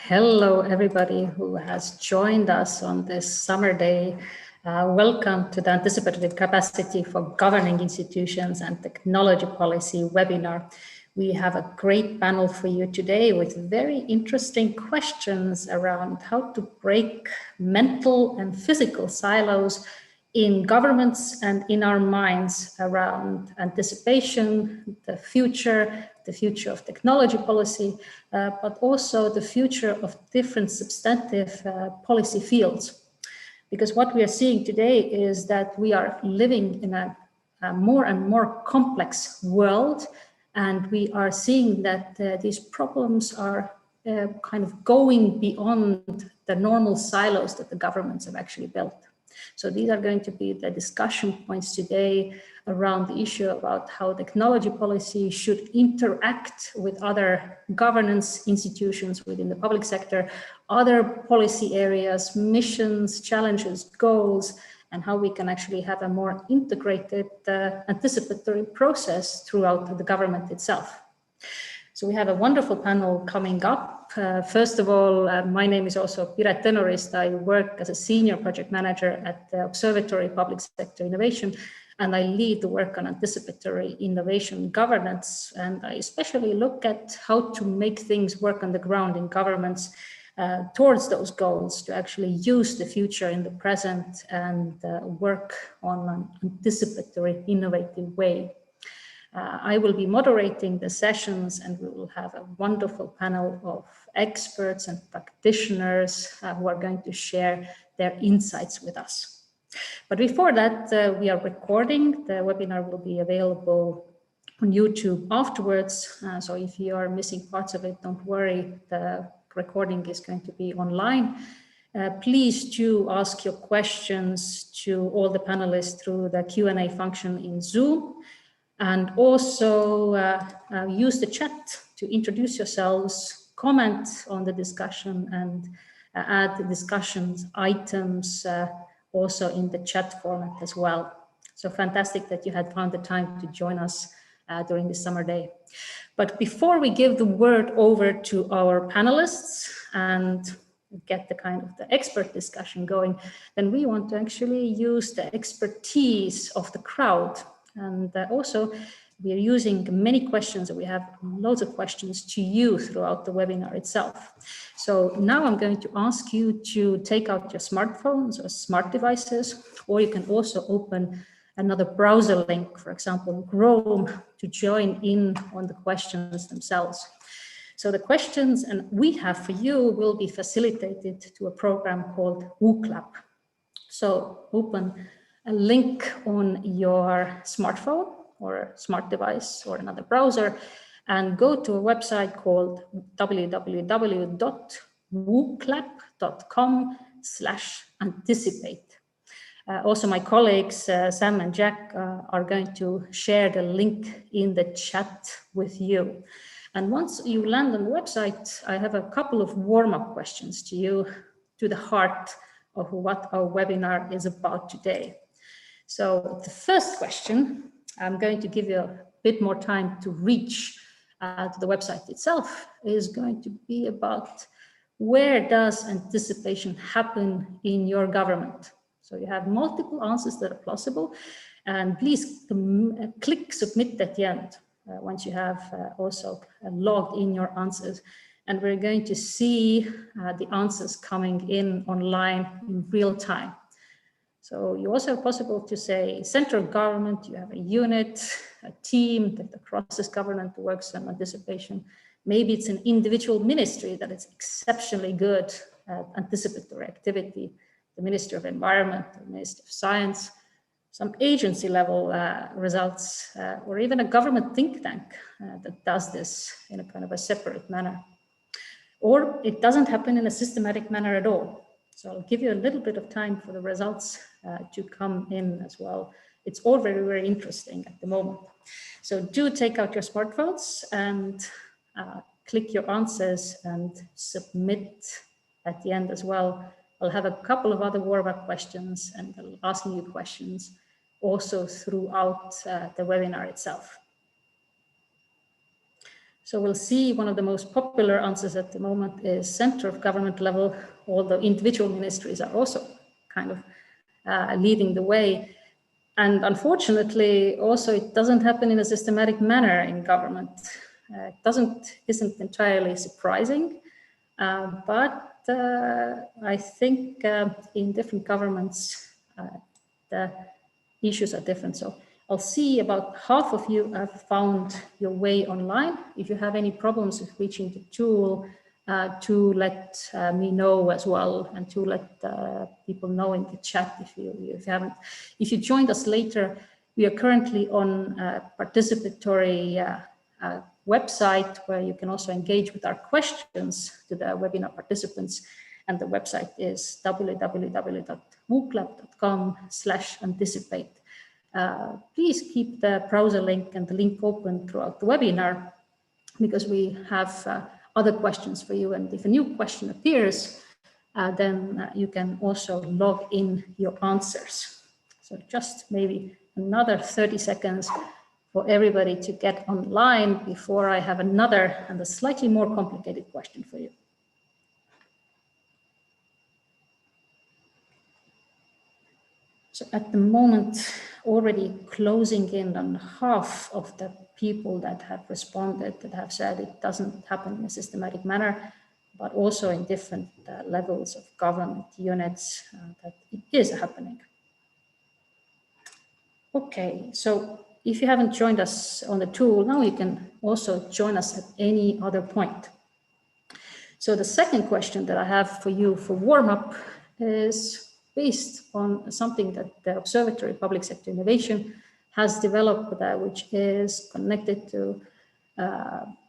Hello, everybody who has joined us on this summer day. Welcome to the Anticipatory Capacity for Governing Institutions and Technology Policy webinar. We have a great panel for you today with very interesting questions around how to break mental and physical silos in governments and in our minds around anticipation, the future of technology policy, but also the future of different substantive policy fields. Because what we are seeing today is that we are living in a more and more complex world, and we are seeing that these problems are kind of going beyond the normal silos that the governments have actually built. So these are going to be the discussion points today around the issue about how technology policy should interact with other governance institutions within the public sector, other policy areas, missions, challenges, goals, and how we can actually have a more integrated anticipatory process throughout the government itself. So we have a wonderful panel coming up. First of all, my name is also Piret Tõnurist. I work as a senior project manager at the Observatory Public Sector Innovation, and I lead the work on anticipatory innovation governance. And I especially look at how to make things work on the ground in governments towards those goals, to actually use the future in the present and work on an anticipatory, innovative way. I will be moderating the sessions, and we will have a wonderful panel of experts and practitioners who are going to share their insights with us. But before that, we are recording. The webinar will be available on YouTube afterwards. So if you are missing parts of it, don't worry. The recording is going to be online. Please do ask your questions to all the panelists through the Q&A function in Zoom. And also use the chat to introduce yourselves, comment on the discussion, and add the discussions items also in the chat format as well. So fantastic that you had found the time to join us during this summer day. But before we give the word over to our panelists and get the kind of the expert discussion going, then we want to actually use the expertise of the crowd. And also, we are using many questions, and we have loads of questions to you throughout the webinar itself. So now I'm going to ask you to take out your smartphones or smart devices, or you can also open another browser link, for example, Chrome, to join in on the questions themselves. So the questions and we have for you will be facilitated to a program called WooClap. So open a link on your smartphone or smart device or another browser and go to a website called www.wooclap.com/anticipate. Also, my colleagues, Sam and Jack, are going to share the link in the chat with you. And once you land on the website, I have a couple of warm-up questions to you, to the heart of what our webinar is about today. So the first question, I'm going to give you a bit more time to reach to the website itself, is going to be about where does anticipation happen in your government? So you have multiple answers that are plausible, and please click submit at the end once you have also logged in your answers. And we're going to see the answers coming in online in real time. So you also have possible to say central government, you have a unit, a team that across this government works on anticipation. Maybe it's an individual ministry that is exceptionally good at anticipatory activity, the Ministry of Environment, the Ministry of Science, some agency level results, or even a government think tank that does this in a kind of a separate manner. Or it doesn't happen in a systematic manner at all. So I'll give you a little bit of time for the results to come in as well. It's all very, very interesting at the moment. So do take out your smartphones and click your answers and submit at the end as well. I'll have a couple of other warm-up questions and I'll asking you questions also throughout the webinar itself. So we'll see one of the most popular answers at the moment is center of government level, although individual ministries are also kind of leading the way. And unfortunately, also it doesn't happen in a systematic manner in government. Isn't entirely surprising, but I think in different governments, the issues are different. So I'll see about half of you have found your way online. If you have any problems with reaching the tool, to let me know as well, and to let people know in the chat if you haven't. If you joined us later, we are currently on a participatory website where you can also engage with our questions to the webinar participants. And the website is www.wooklab.com/anticipate. Please keep the browser link and the link open throughout the webinar, because we have other questions for you. And if a new question appears, then you can also log in your answers. So just maybe another 30 seconds for everybody to get online before I have another and a slightly more complicated question for you. So at the moment, already closing in on half of the people that have responded, that have said it doesn't happen in a systematic manner, but also in different levels of government units, that it is happening. Okay, so if you haven't joined us on the tool, now you can also join us at any other point. So the second question that I have for you for warm-up is based on something that the Observatory Public Sector Innovation has developed, which is connected to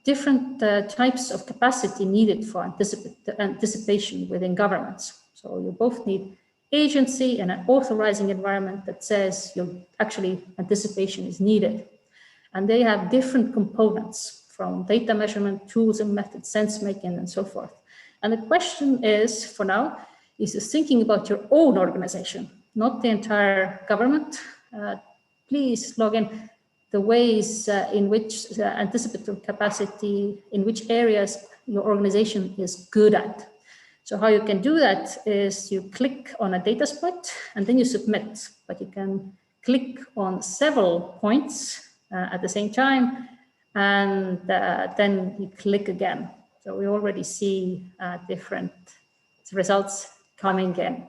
different types of capacity needed for anticipation within governments. So you both need agency and an authorizing environment that says actually anticipation is needed. And they have different components, from data measurement, tools and methods, sense making, and so forth. And the question is, for now, is thinking about your own organization, not the entire government. Please log in the ways in which anticipatory capacity, in which areas your organization is good at. So how you can do that is you click on a data spot and then you submit, but you can click on several points at the same time, and then you click again. So we already see different results coming in.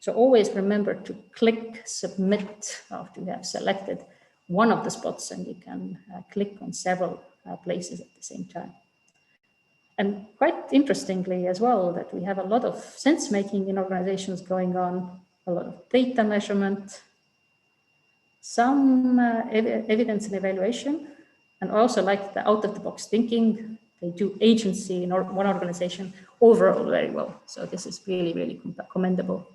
So always remember to click submit after you have selected one of the spots, and you can click on several places at the same time. And quite interestingly as well, that we have a lot of sense making in organizations going on, a lot of data measurement, some evidence and evaluation, and also like the out of the box thinking. They do agency in one organization overall very well. So this is really, really commendable.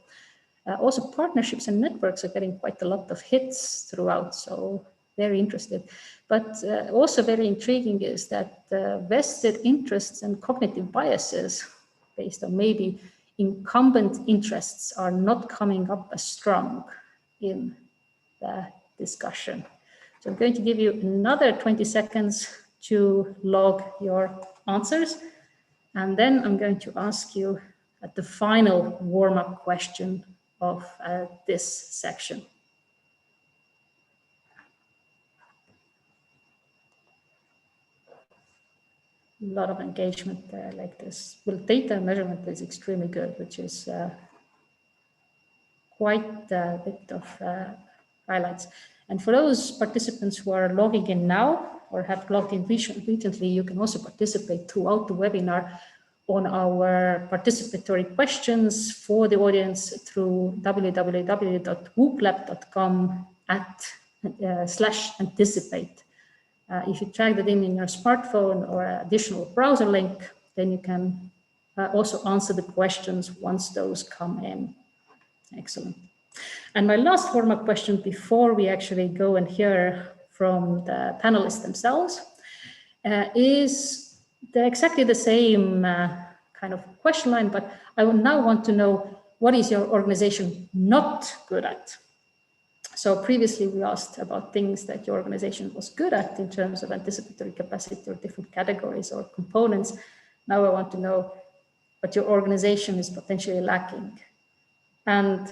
Also partnerships and networks are getting quite a lot of hits throughout, so very interested. But also very intriguing is that vested interests and cognitive biases based on maybe incumbent interests are not coming up as strong in the discussion. So I'm going to give you another 20 seconds to log your answers. And then I'm going to ask you at the final warm-up question of this section. A lot of engagement like this. Well, data measurement is extremely good, which is quite a bit of highlights. And for those participants who are logging in now or have logged in recently, you can also participate throughout the webinar on our participatory questions for the audience through www.wooklab.com/anticipate. If you tag that in your smartphone or an additional browser link, then you can also answer the questions once those come in. Excellent. And my last warm-up question before we actually go and hear from the panelists themselves is exactly the same kind of question line, but I would now want to know, what is your organization not good at? So previously we asked about things that your organization was good at in terms of anticipatory capacity or different categories or components. Now I want to know what your organization is potentially lacking. And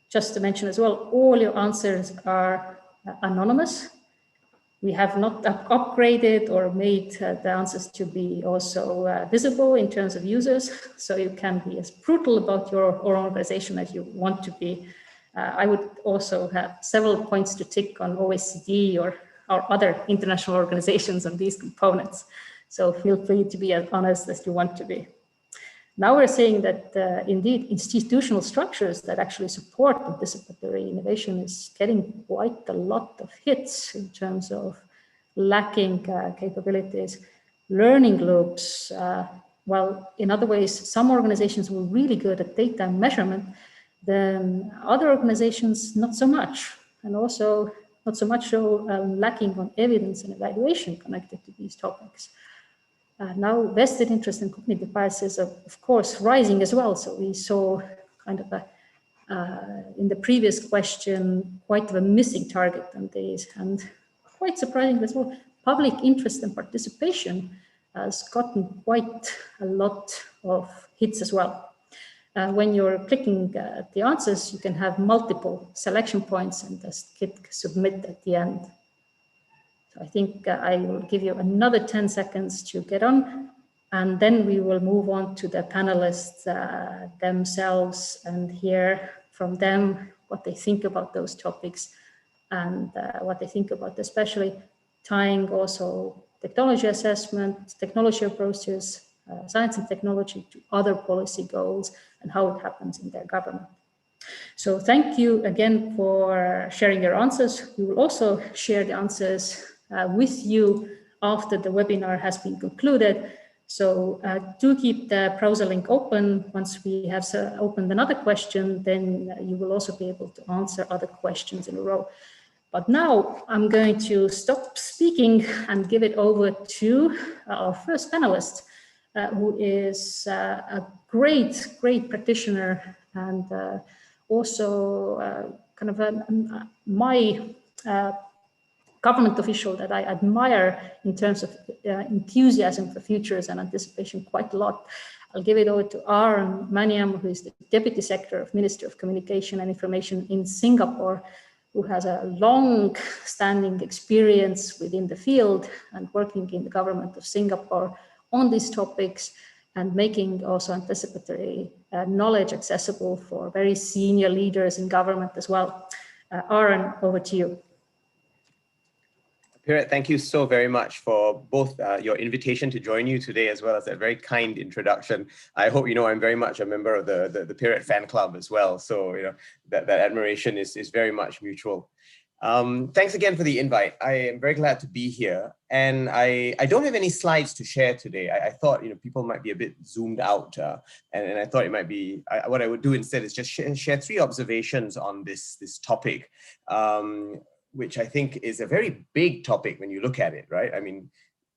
just to mention as well, all your answers are anonymous. We have not upgraded or made the answers to be also visible in terms of users. So you can be as brutal about your organization as you want to be. I would also have several points to tick on OECD or other international organizations on these components. So feel free to be as honest as you want to be. Now we're saying that indeed institutional structures that actually support participatory innovation is getting quite a lot of hits in terms of lacking capabilities. Learning loops, well, in other ways, some organizations were really good at data measurement, then other organizations not so much, and also not so much so lacking on evidence and evaluation connected to these topics. Now vested interest and cognitive biases are, of course, rising as well. So we saw kind of in the previous question, quite a missing target on these, and quite surprising as well, public interest and participation has gotten quite a lot of hits as well. When you're clicking the answers, you can have multiple selection points and just hit submit at the end. I think I will give you another 10 seconds to get on, and then we will move on to the panelists themselves and hear from them what they think about those topics and what they think about especially tying also technology assessment, technology approaches, science and technology to other policy goals and how it happens in their government. So thank you again for sharing your answers. We will also share the answers with you after the webinar has been concluded. So do keep the browser link open. Once we have opened another question, then you will also be able to answer other questions in a row. But now I'm going to stop speaking and give it over to our first panelist, who is a great practitioner and also kind of my government official that I admire in terms of enthusiasm for futures and anticipation quite a lot. I'll give it over to Aaron Maniam, who is the Deputy Secretary of Ministry of Communication and Information in Singapore, who has a long-standing experience within the field and working in the government of Singapore on these topics and making also anticipatory knowledge accessible for very senior leaders in government as well. Aaron, over to you. Piret, thank you so very much for both your invitation to join you today, as well as that very kind introduction. I hope you know I'm very much a member of the Piret fan club as well. So you know that admiration is very much mutual. Thanks again for the invite. I am very glad to be here, and I don't have any slides to share today. I thought people might be a bit zoomed out, and I thought it might be what I would do instead is just share three observations on this topic. Which I think is a very big topic when you look at it, right? I mean,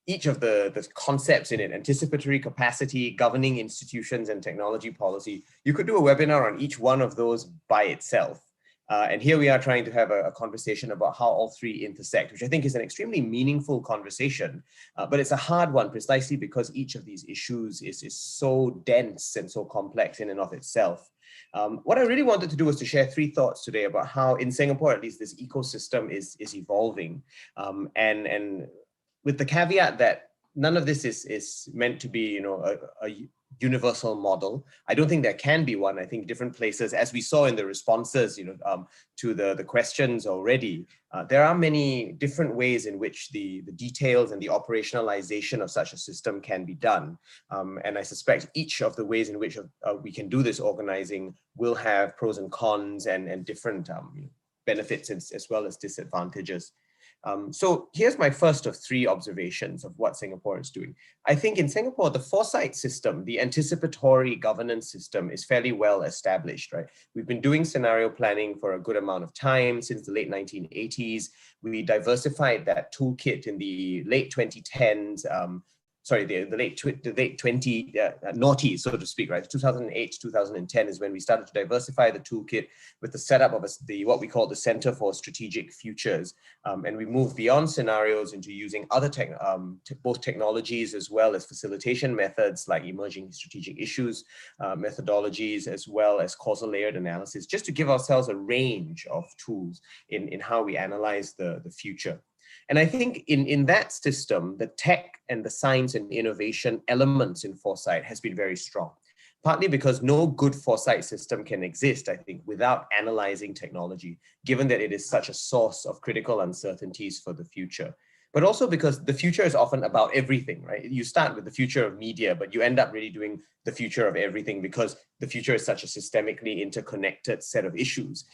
each of the concepts in it, anticipatory capacity, governing institutions, and technology policy, you could do a webinar on each one of those by itself. And here we are trying to have a conversation about how all three intersect, which I think is an extremely meaningful conversation, but it's a hard one precisely because each of these issues is so dense and so complex in and of itself. What I really wanted to do was to share three thoughts today about how in Singapore, at least, this ecosystem is evolving. And with the caveat that none of this is meant to be, a universal model. I don't think there can be one. I think different places, as we saw in the responses, to the questions already, there are many different ways in which the details and the operationalization of such a system can be done. And I suspect each of the ways in which we can do this organizing will have pros and cons and different benefits as well as disadvantages. So here's my first of three observations of what Singapore is doing. I think in Singapore, the foresight system, the anticipatory governance system is fairly well established, right? We've been doing scenario planning for a good amount of time since the late 1980s. We diversified that toolkit in the late 2010s. the late 20 noughties, so to speak, right? 2008, 2010 is when we started to diversify the toolkit with the setup of what we call the Center for Strategic Futures. And we moved beyond scenarios into using other both technologies as well as facilitation methods like emerging strategic issues, methodologies, as well as causal layered analysis, just to give ourselves a range of tools in how we analyze the future. And I think in that system, the tech and the science and innovation elements in foresight has been very strong, partly because no good foresight system can exist, I think, without analyzing technology, given that it is such a source of critical uncertainties for the future. But also because the future is often about everything, right? You start with the future of media, but you end up really doing the future of everything because the future is such a systemically interconnected set of issues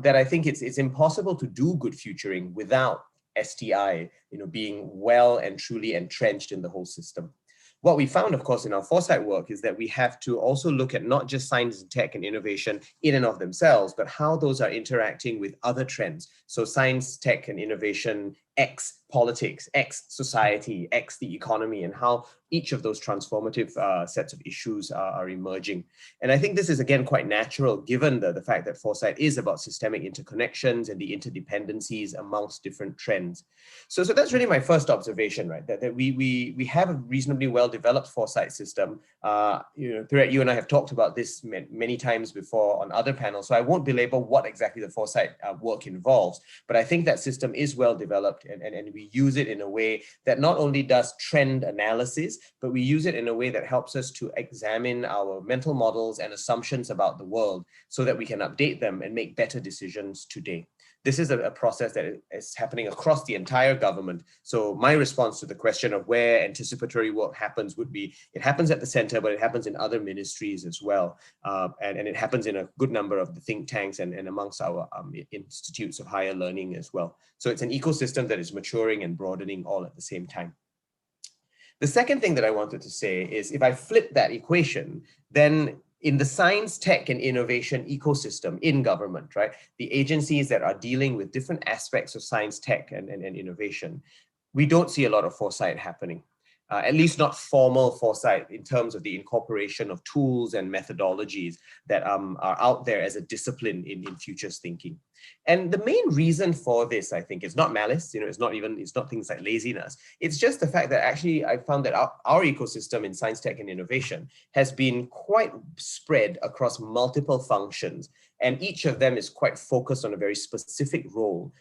that I think it's impossible to do good futuring without STI, being well and truly entrenched in the whole system. What we found, of course, in our foresight work is that we have to also look at not just science and tech and innovation in and of themselves, but how those are interacting with other trends. So science, tech, and innovation, X politics, X society, X the economy, and how each of those transformative sets of issues are emerging. And I think this is, again, quite natural, given the fact that foresight is about systemic interconnections and the interdependencies amongst different trends. So that's really my first observation, right? That we have a reasonably well-developed foresight system. Pirette, you and I have talked about this many times before on other panels, so I won't belabor what exactly the foresight work involves, but I think that system is well-developed, and we use it in a way that not only does trend analysis, but we use it in a way that helps us to examine our mental models and assumptions about the world so that we can update them and make better decisions today. This is a process that is happening across the entire government. So my response to the question of where anticipatory work happens would be, it happens at the center, but it happens in other ministries as well. And it happens in a good number of the think tanks and amongst our institutes of higher learning as well. So it's an ecosystem that is maturing and broadening all at the same time. The second thing that I wanted to say is, if I flip that equation, then in the science, tech, and innovation ecosystem in government, right, the agencies that are dealing with different aspects of science, tech, and innovation, we don't see a lot of foresight happening. At least not formal foresight in terms of the incorporation of tools and methodologies that are out there as a discipline in futures thinking. And the main reason for this, I think, is not malice, it's not things like laziness. It's just the fact that actually I found that our ecosystem in science, tech, and innovation has been quite spread across multiple functions, and each of them is quite focused on a very specific role,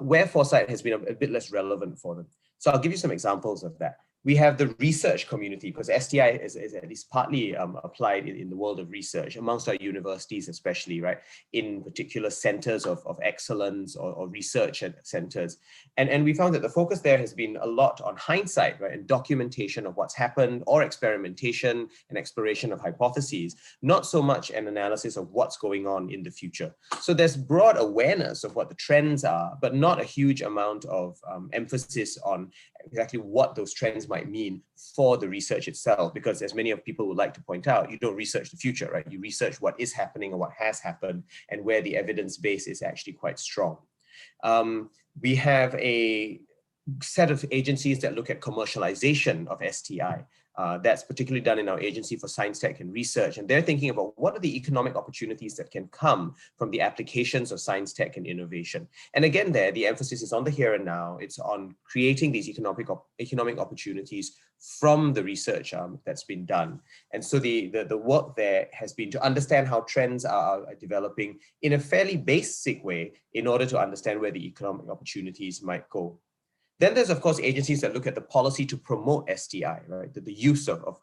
where foresight has been a bit less relevant for them. So I'll give you some examples of that. We have the research community, because STI is at least partly applied in the world of research amongst our universities, especially, right, in particular centers of excellence or research centers. And we found that the focus there has been a lot on hindsight, right, and documentation of what's happened, or experimentation and exploration of hypotheses, not so much an analysis of what's going on in the future. So there's broad awareness of what the trends are, but not a huge amount of emphasis on exactly what those trends might mean for the research itself, because as many of people would like to point out, you don't research the future, right? You research what is happening or what has happened and where the evidence base is actually quite strong. We have a set of agencies that look at commercialization of STI. That's particularly done in our Agency for Science, Tech, and Research. And they're thinking about what are the economic opportunities that can come from the applications of science, tech, and innovation. And again, there, the emphasis is on the here and now. It's on creating these economic opportunities from the research that's been done. And so the work there has been to understand how trends are developing in a fairly basic way in order to understand where the economic opportunities might go. Then there's, of course, agencies that look at the policy to promote STI, right? The use of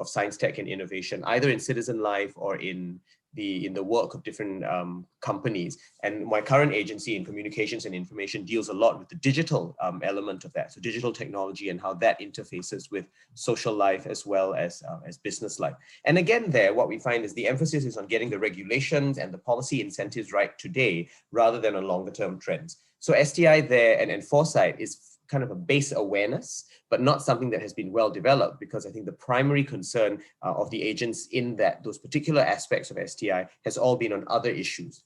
science, tech, and innovation, either in citizen life or in the work of different companies. And my current agency in communications and information deals a lot with the digital element of that. So digital technology and how that interfaces with social life as well as business life. And again, there, what we find is the emphasis is on getting the regulations and the policy incentives right today, rather than on longer term trends. So STI there and foresight is kind of a base awareness, but not something that has been well developed, because I think the primary concern of the agents in those particular aspects of STI has all been on other issues.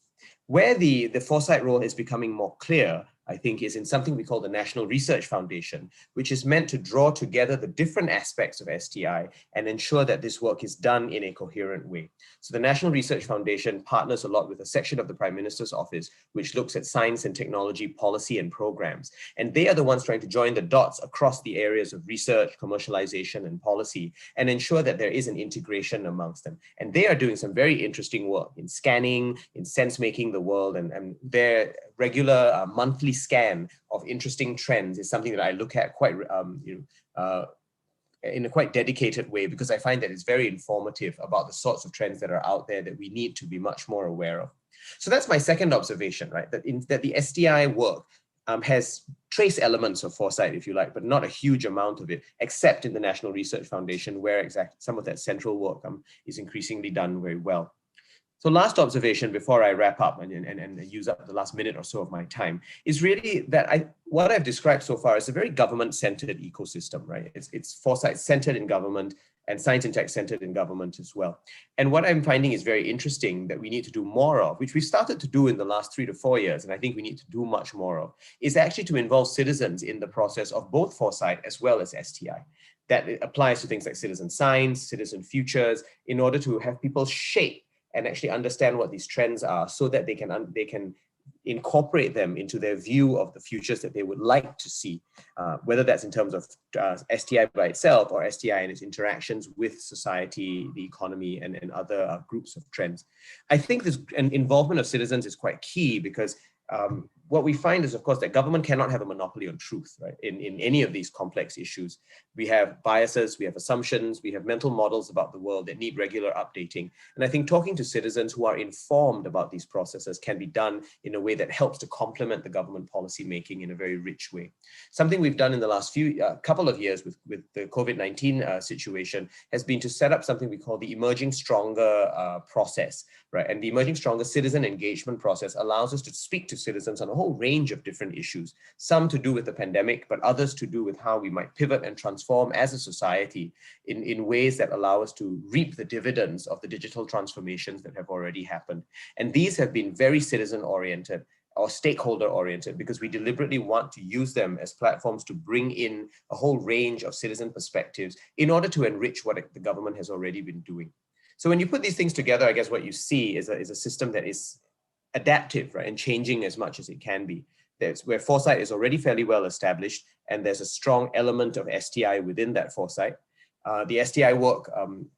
Where the foresight role is becoming more clear I think, is in something we call the National Research Foundation, which is meant to draw together the different aspects of STI and ensure that this work is done in a coherent way. So the National Research Foundation partners a lot with a section of the Prime Minister's office, which looks at science and technology policy and programs. And they are the ones trying to join the dots across the areas of research, commercialization, and policy, and ensure that there is an integration amongst them. And they are doing some very interesting work in scanning, in sense-making the world, and their regular monthly scan of interesting trends is something that I look at quite in a quite dedicated way, because I find that it's very informative about the sorts of trends that are out there that we need to be much more aware of. So that's my second observation, right? That the STI work has trace elements of foresight, if you like, but not a huge amount of it, except in the National Research Foundation, where some of that central work is increasingly done very well. So last observation before I wrap up and use up the last minute or so of my time is really that what I've described so far is a very government-centered ecosystem, right? It's foresight-centered in government and science and tech-centered in government as well. And what I'm finding is very interesting that we need to do more of, which we started to do in the last 3 to 4 years, and I think we need to do much more of, is actually to involve citizens in the process of both foresight as well as STI. That applies to things like citizen science, citizen futures, in order to have people shape and actually understand what these trends are so that they can incorporate them into their view of the futures that they would like to see, whether that's in terms of STI by itself or STI and its interactions with society, the economy, and other groups of trends. I think this involvement of citizens is quite key because what we find is, of course, that government cannot have a monopoly on truth, right? In any of these complex issues. We have biases, we have assumptions, we have mental models about the world that need regular updating. And I think talking to citizens who are informed about these processes can be done in a way that helps to complement the government policy making in a very rich way. Something we've done in the last couple of years with the COVID-19 situation has been to set up something we call the Emerging Stronger process, right? And the Emerging Stronger citizen engagement process allows us to speak to citizens on a whole range of different issues, some to do with the pandemic, but others to do with how we might pivot and transform as a society in ways that allow us to reap the dividends of the digital transformations that have already happened. And these have been very citizen-oriented or stakeholder-oriented because we deliberately want to use them as platforms to bring in a whole range of citizen perspectives in order to enrich what the government has already been doing. So when you put these things together, I guess what you see is a system that is adaptive, right, and changing as much as it can be. That's where foresight is already fairly well established, and there's a strong element of STI within that foresight. The STI work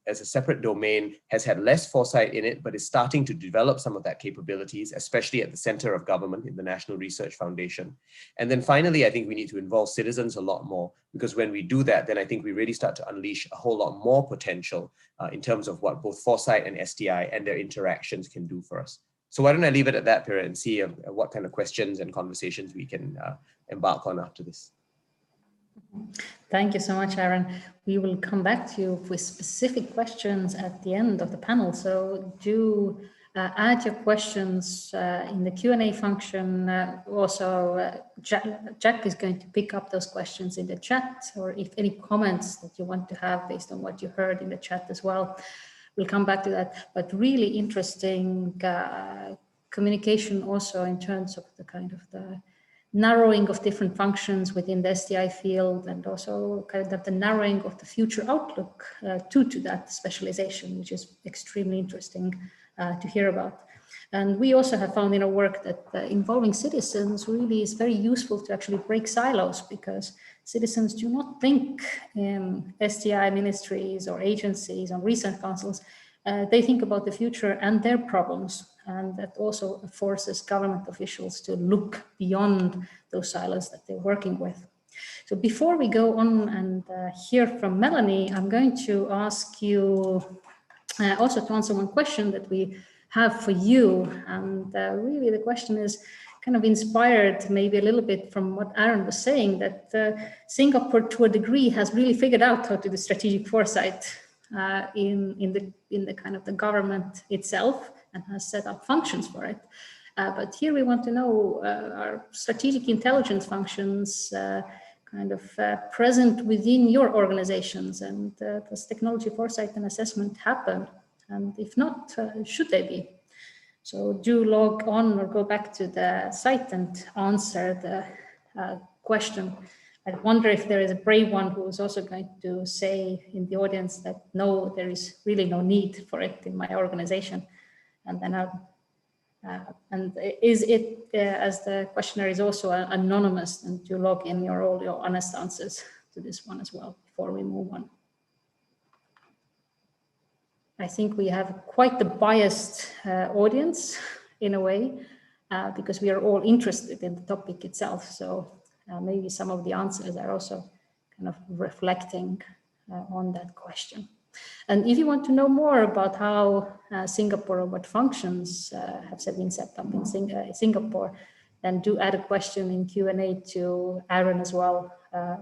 as a separate domain has had less foresight in it, but is starting to develop some of that capabilities, especially at the center of government in the National Research Foundation. And then finally, I think we need to involve citizens a lot more, because when we do that, then I think we really start to unleash a whole lot more potential in terms of what both foresight and STI and their interactions can do for us. So why don't I leave it at that, Pira, and see what kind of questions and conversations we can embark on after this. Thank you so much, Aaron. We will come back to you with specific questions at the end of the panel. So do add your questions in the Q&A function. Also, Jack is going to pick up those questions in the chat, or if any comments that you want to have based on what you heard in the chat as well. We'll come back to that, but really interesting communication also in terms of the kind of the narrowing of different functions within the STI field, and also kind of the narrowing of the future outlook to that specialization, which is extremely interesting to hear about. And we also have found in our work that involving citizens really is very useful to actually break silos, because citizens do not think in STI ministries or agencies or research councils. They think about the future and their problems, and that also forces government officials to look beyond those silos that they're working with. So before we go on and hear from Melanie, I'm going to ask you also to answer one question that we have for you. And really the question is kind of inspired maybe a little bit from what Aaron was saying, that Singapore to a degree has really figured out how to do strategic foresight in the kind of the government itself, and has set up functions for it. But here we want to know, are strategic intelligence functions kind of present within your organizations, and does technology foresight and assessment happen? And if not, should they be? So do log on or go back to the site and answer the question. I wonder if there is a brave one who is also going to say in the audience that no, there is really no need for it in my organization. And then and is it, as the questioner is also anonymous, and to log in all your honest answers to this one as well before we move on. I think we have quite the biased audience in a way, because we are all interested in the topic itself. So maybe some of the answers are also kind of reflecting on that question. And if you want to know more about how Singapore, or what functions have been set up in Singapore, then do add a question in Q&A to Aaron as well.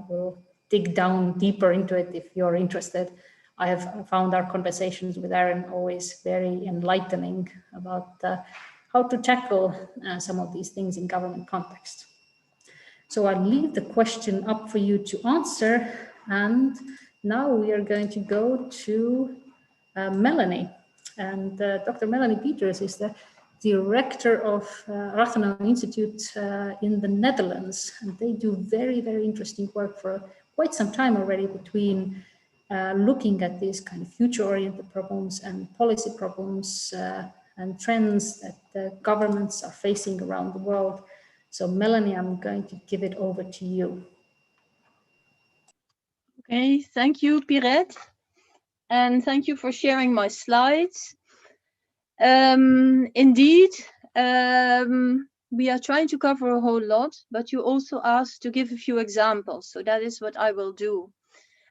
We'll dig down deeper into it if you're interested. I have found our conversations with Aaron always very enlightening about how to tackle some of these things in government context. So I'll leave the question up for you to answer. And now we are going to go to Melanie. And Dr. Melanie Peters is the director of Rathenau Institute in the Netherlands. And they do very, very interesting work for quite some time already, between looking at these kind of future-oriented problems and policy problems and trends that the governments are facing around the world. So Melanie, I'm going to give it over to you. Okay, thank you, Pirette. And thank you for sharing my slides. Indeed, we are trying to cover a whole lot, but you also asked to give a few examples. So that is what I will do.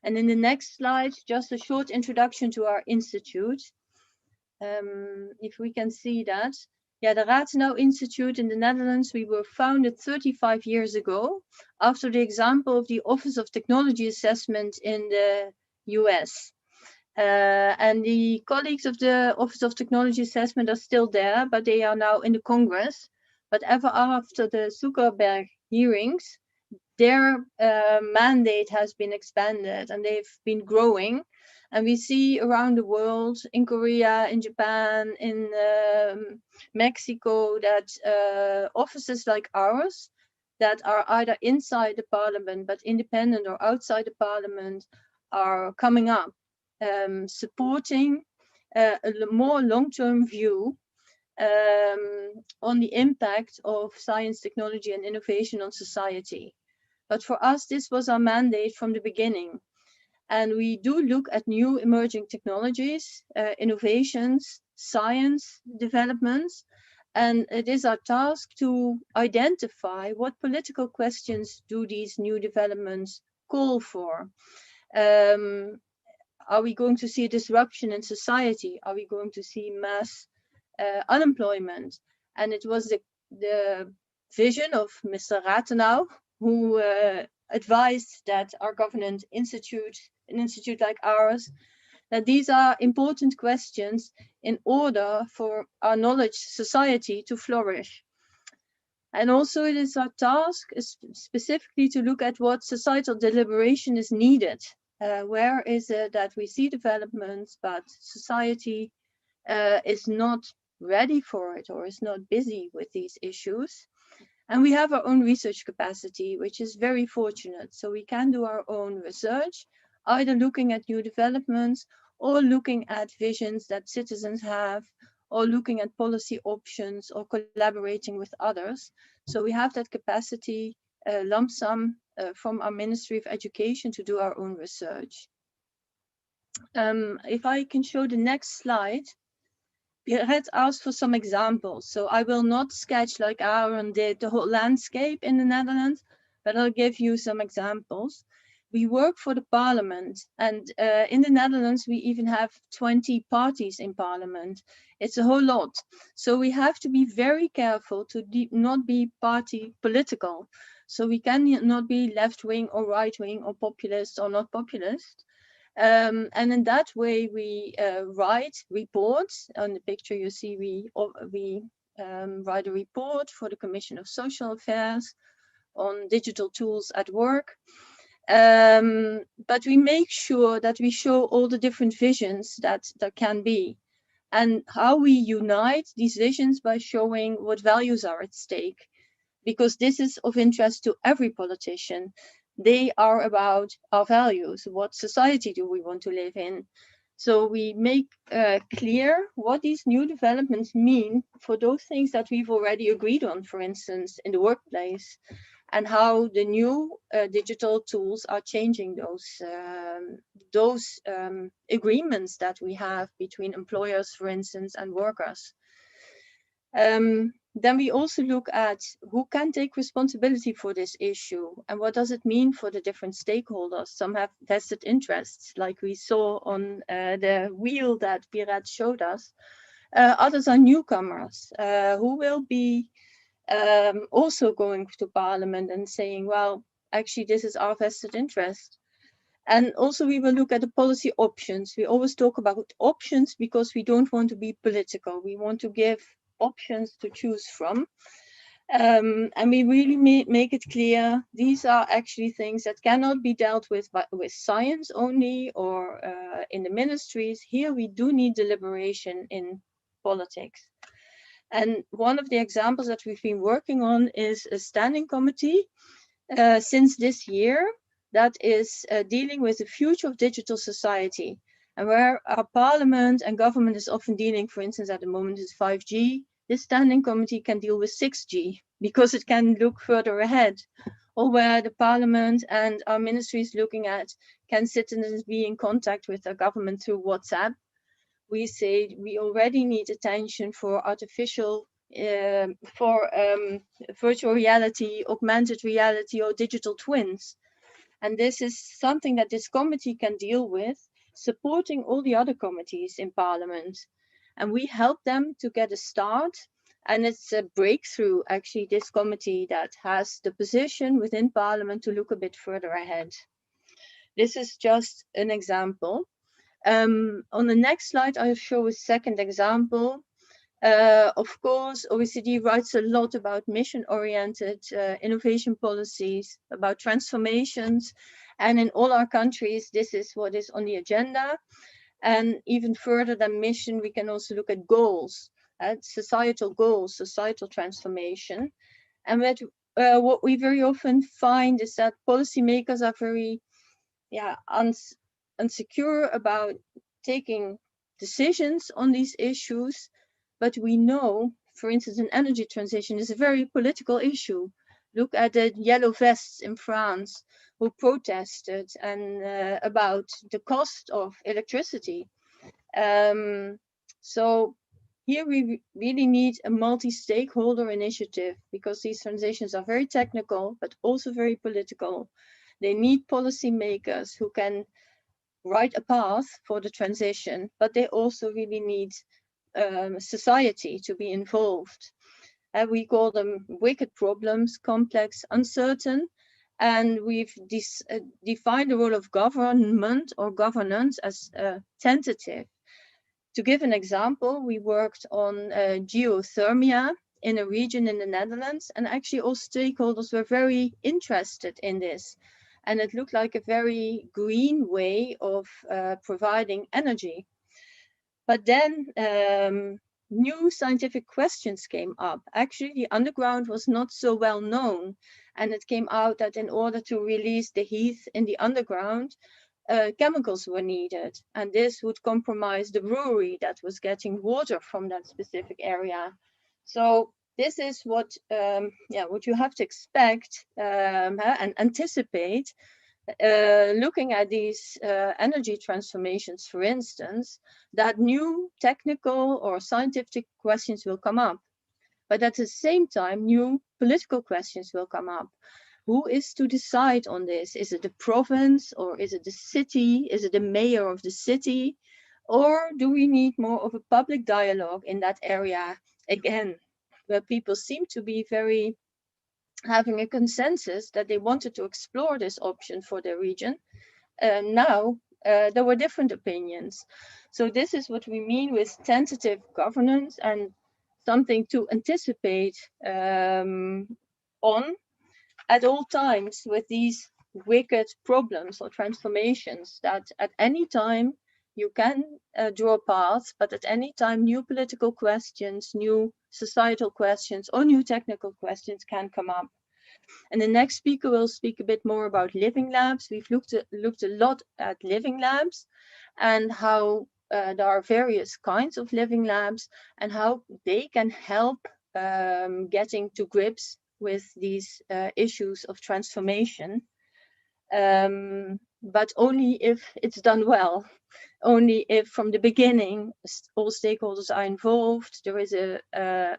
And in the next slide, just a short introduction to our institute. If we can see that. Yeah, the Rathenau Institute in the Netherlands, we were founded 35 years ago, after the example of the Office of Technology Assessment in the US. And the colleagues of the Office of Technology Assessment are still there, but they are now in the Congress. But ever after the Zuckerberg hearings, their mandate has been expanded and they've been growing. And we see around the world, in Korea, in Japan, in Mexico, that offices like ours that are either inside the parliament but independent, or outside the parliament, are coming up, supporting a more long-term view on the impact of science, technology, and innovation on society. But for us, this was our mandate from the beginning. And we do look at new emerging technologies, innovations, science developments, and it is our task to identify what political questions do these new developments call for. Are we going to see a disruption in society? Are we going to see mass unemployment? And it was the vision of Mr. Rathenau who advised that our government institute, an institute like ours, that these are important questions in order for our knowledge society to flourish. And also it is our task specifically to look at what societal deliberation is needed. Where is it that we see developments, but society is not ready for it, or is not busy with these issues? And we have our own research capacity, which is very fortunate. So we can do our own research, either looking at new developments, or looking at visions that citizens have, or looking at policy options, or collaborating with others. So we have that capacity, lump sum, from our Ministry of Education to do our own research. If I can show the next slide. Pirette asked for some examples, so I will not sketch like Aaron did the whole landscape in the Netherlands, but I'll give you some examples. We work for the parliament, and in the Netherlands we even have 20 parties in parliament. It's a whole lot, so we have to be very careful to not be party political. So we cannot be left-wing or right-wing, or populist or not populist. And in that way, we write reports. On the picture you see, we write a report for the Commission of Social Affairs on digital tools at work. But we make sure that we show all the different visions that there can be. and how we unite these visions by showing what values are at stake, because this is of interest to every politician. They are about our values. What society do we want to live in? So we make clear what these new developments mean for those things that we've already agreed on, for instance, in the workplace, and how the new digital tools are changing those agreements that we have between employers, for instance, and workers. Then we also look at who can take responsibility for this issue and what does it mean for the different stakeholders. Some have vested interests, like we saw on the wheel that Pirat showed us. Others are newcomers who will be also going to Parliament and saying, well, actually, this is our vested interest. And also we will look at the policy options. We always talk about options because we don't want to be political. We want to give options to choose from. And we really make it clear these are actually things that cannot be dealt with science only or in the ministries. Here we do need deliberation in politics. And one of the examples that we've been working on is a standing committee since this year that is dealing with the future of digital society, and where our parliament and government is often dealing, for instance, at the moment is 5G. This standing committee can deal with 6G because it can look further ahead, or where the parliament and our ministry is looking at, can citizens be in contact with their government through WhatsApp? We say we already need attention for artificial, virtual reality, augmented reality, or digital twins. And this is something that this committee can deal with, supporting all the other committees in Parliament. And we help them to get a start. And it's a breakthrough, actually, this committee that has the position within Parliament to look a bit further ahead. This is just an example. On the next slide, I'll show a second example. Of course, OECD writes a lot about mission-oriented innovation policies, about transformations, and in all our countries, this is what is on the agenda. And even further than mission, we can also look at goals, societal goals, societal transformation. And what we very often find is that policymakers are very unsecure about taking decisions on these issues. But we know, for instance, an energy transition is a very political issue. Look at the yellow vests in France who protested and about the cost of electricity. So here we really need a multi-stakeholder initiative because these transitions are very technical, but also very political. They need policymakers who can write a path for the transition, but they also really need society to be involved. We call them wicked problems, complex, uncertain, and we've defined the role of government or governance as tentative. To give an example, we worked on geothermia in a region in the Netherlands, and actually all stakeholders were very interested in this. And it looked like a very green way of providing energy. But then new scientific questions came up. Actually, the underground was not so well known. And it came out that in order to release the heat in the underground, chemicals were needed. And this would compromise the brewery that was getting water from that specific area. So this is what you have to expect and anticipate. Looking at these energy transformations, for instance, that new technical or scientific questions will come up. But at the same time, new political questions will come up. Who is to decide on this? Is it the province or is it the city? Is it the mayor of the city? Or do we need more of a public dialogue in that area again, where people seem to be very having a consensus that they wanted to explore this option for their region. Now there were different opinions. So this is what we mean with tentative governance and something to anticipate on at all times with these wicked problems or transformations that at any time you can draw paths, but at any time new political questions, new societal questions, or new technical questions can come up. And the next speaker will speak a bit more about living labs. We've looked a lot at living labs and how there are various kinds of living labs and how they can help getting to grips with these issues of transformation, but only if it's done well. Only if from the beginning all stakeholders are involved, there is a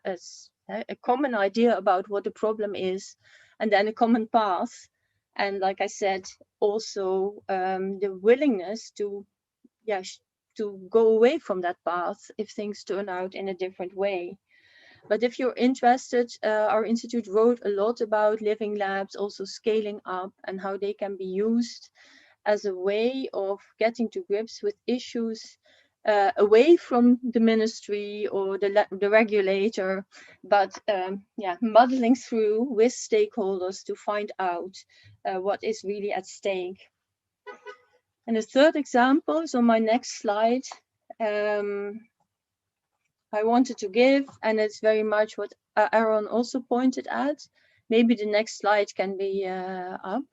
common idea about what the problem is, and then a common path. And like I said, also the willingness to go away from that path if things turn out in a different way. But if you're interested, our institute wrote a lot about living labs, also scaling up and how they can be used as a way of getting to grips with issues away from the ministry or the regulator, but muddling through with stakeholders to find out what is really at stake. And the third example is on my next slide. I wanted to give, and it's very much what Aaron also pointed at. Maybe the next slide can be up.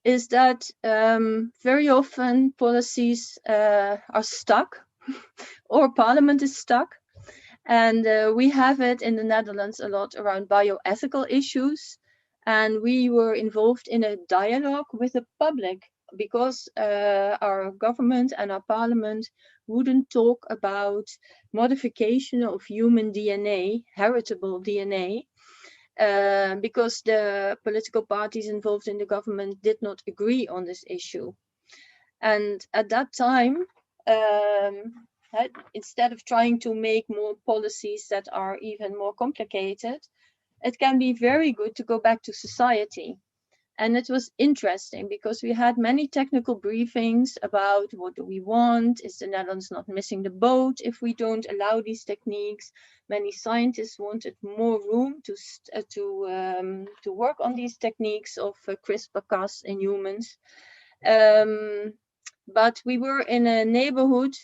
Is that very often policies are stuck or parliament is stuck. And we have it in the Netherlands a lot around bioethical issues. And we were involved in a dialogue with the public because our government and our parliament wouldn't talk about modification of human DNA, heritable DNA, because the political parties involved in the government did not agree on this issue. And at that time, instead of trying to make more policies that are even more complicated, it can be very good to go back to society. And it was interesting because we had many technical briefings about what do we want? Is the Netherlands not missing the boat if we don't allow these techniques? Many scientists wanted more room to work on these techniques of CRISPR-Cas in humans. But we were in a neighborhood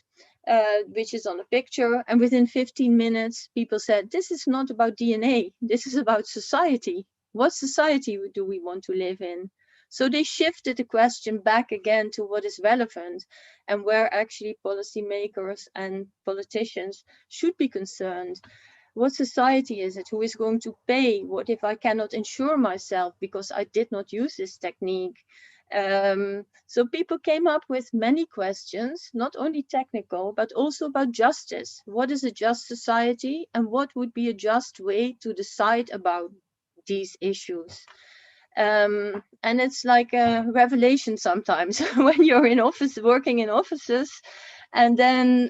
which is on a picture, and within 15 minutes, people said, this is not about DNA, this is about society. What society do we want to live in? So they shifted the question back again to what is relevant and where actually policymakers and politicians should be concerned. What society is it? Who is going to pay? What if I cannot insure myself because I did not use this technique? So people came up with many questions, not only technical, but also about justice. What is a just society and what would be a just way to decide about these issues? And it's like a revelation sometimes when you're in office, working in offices, and then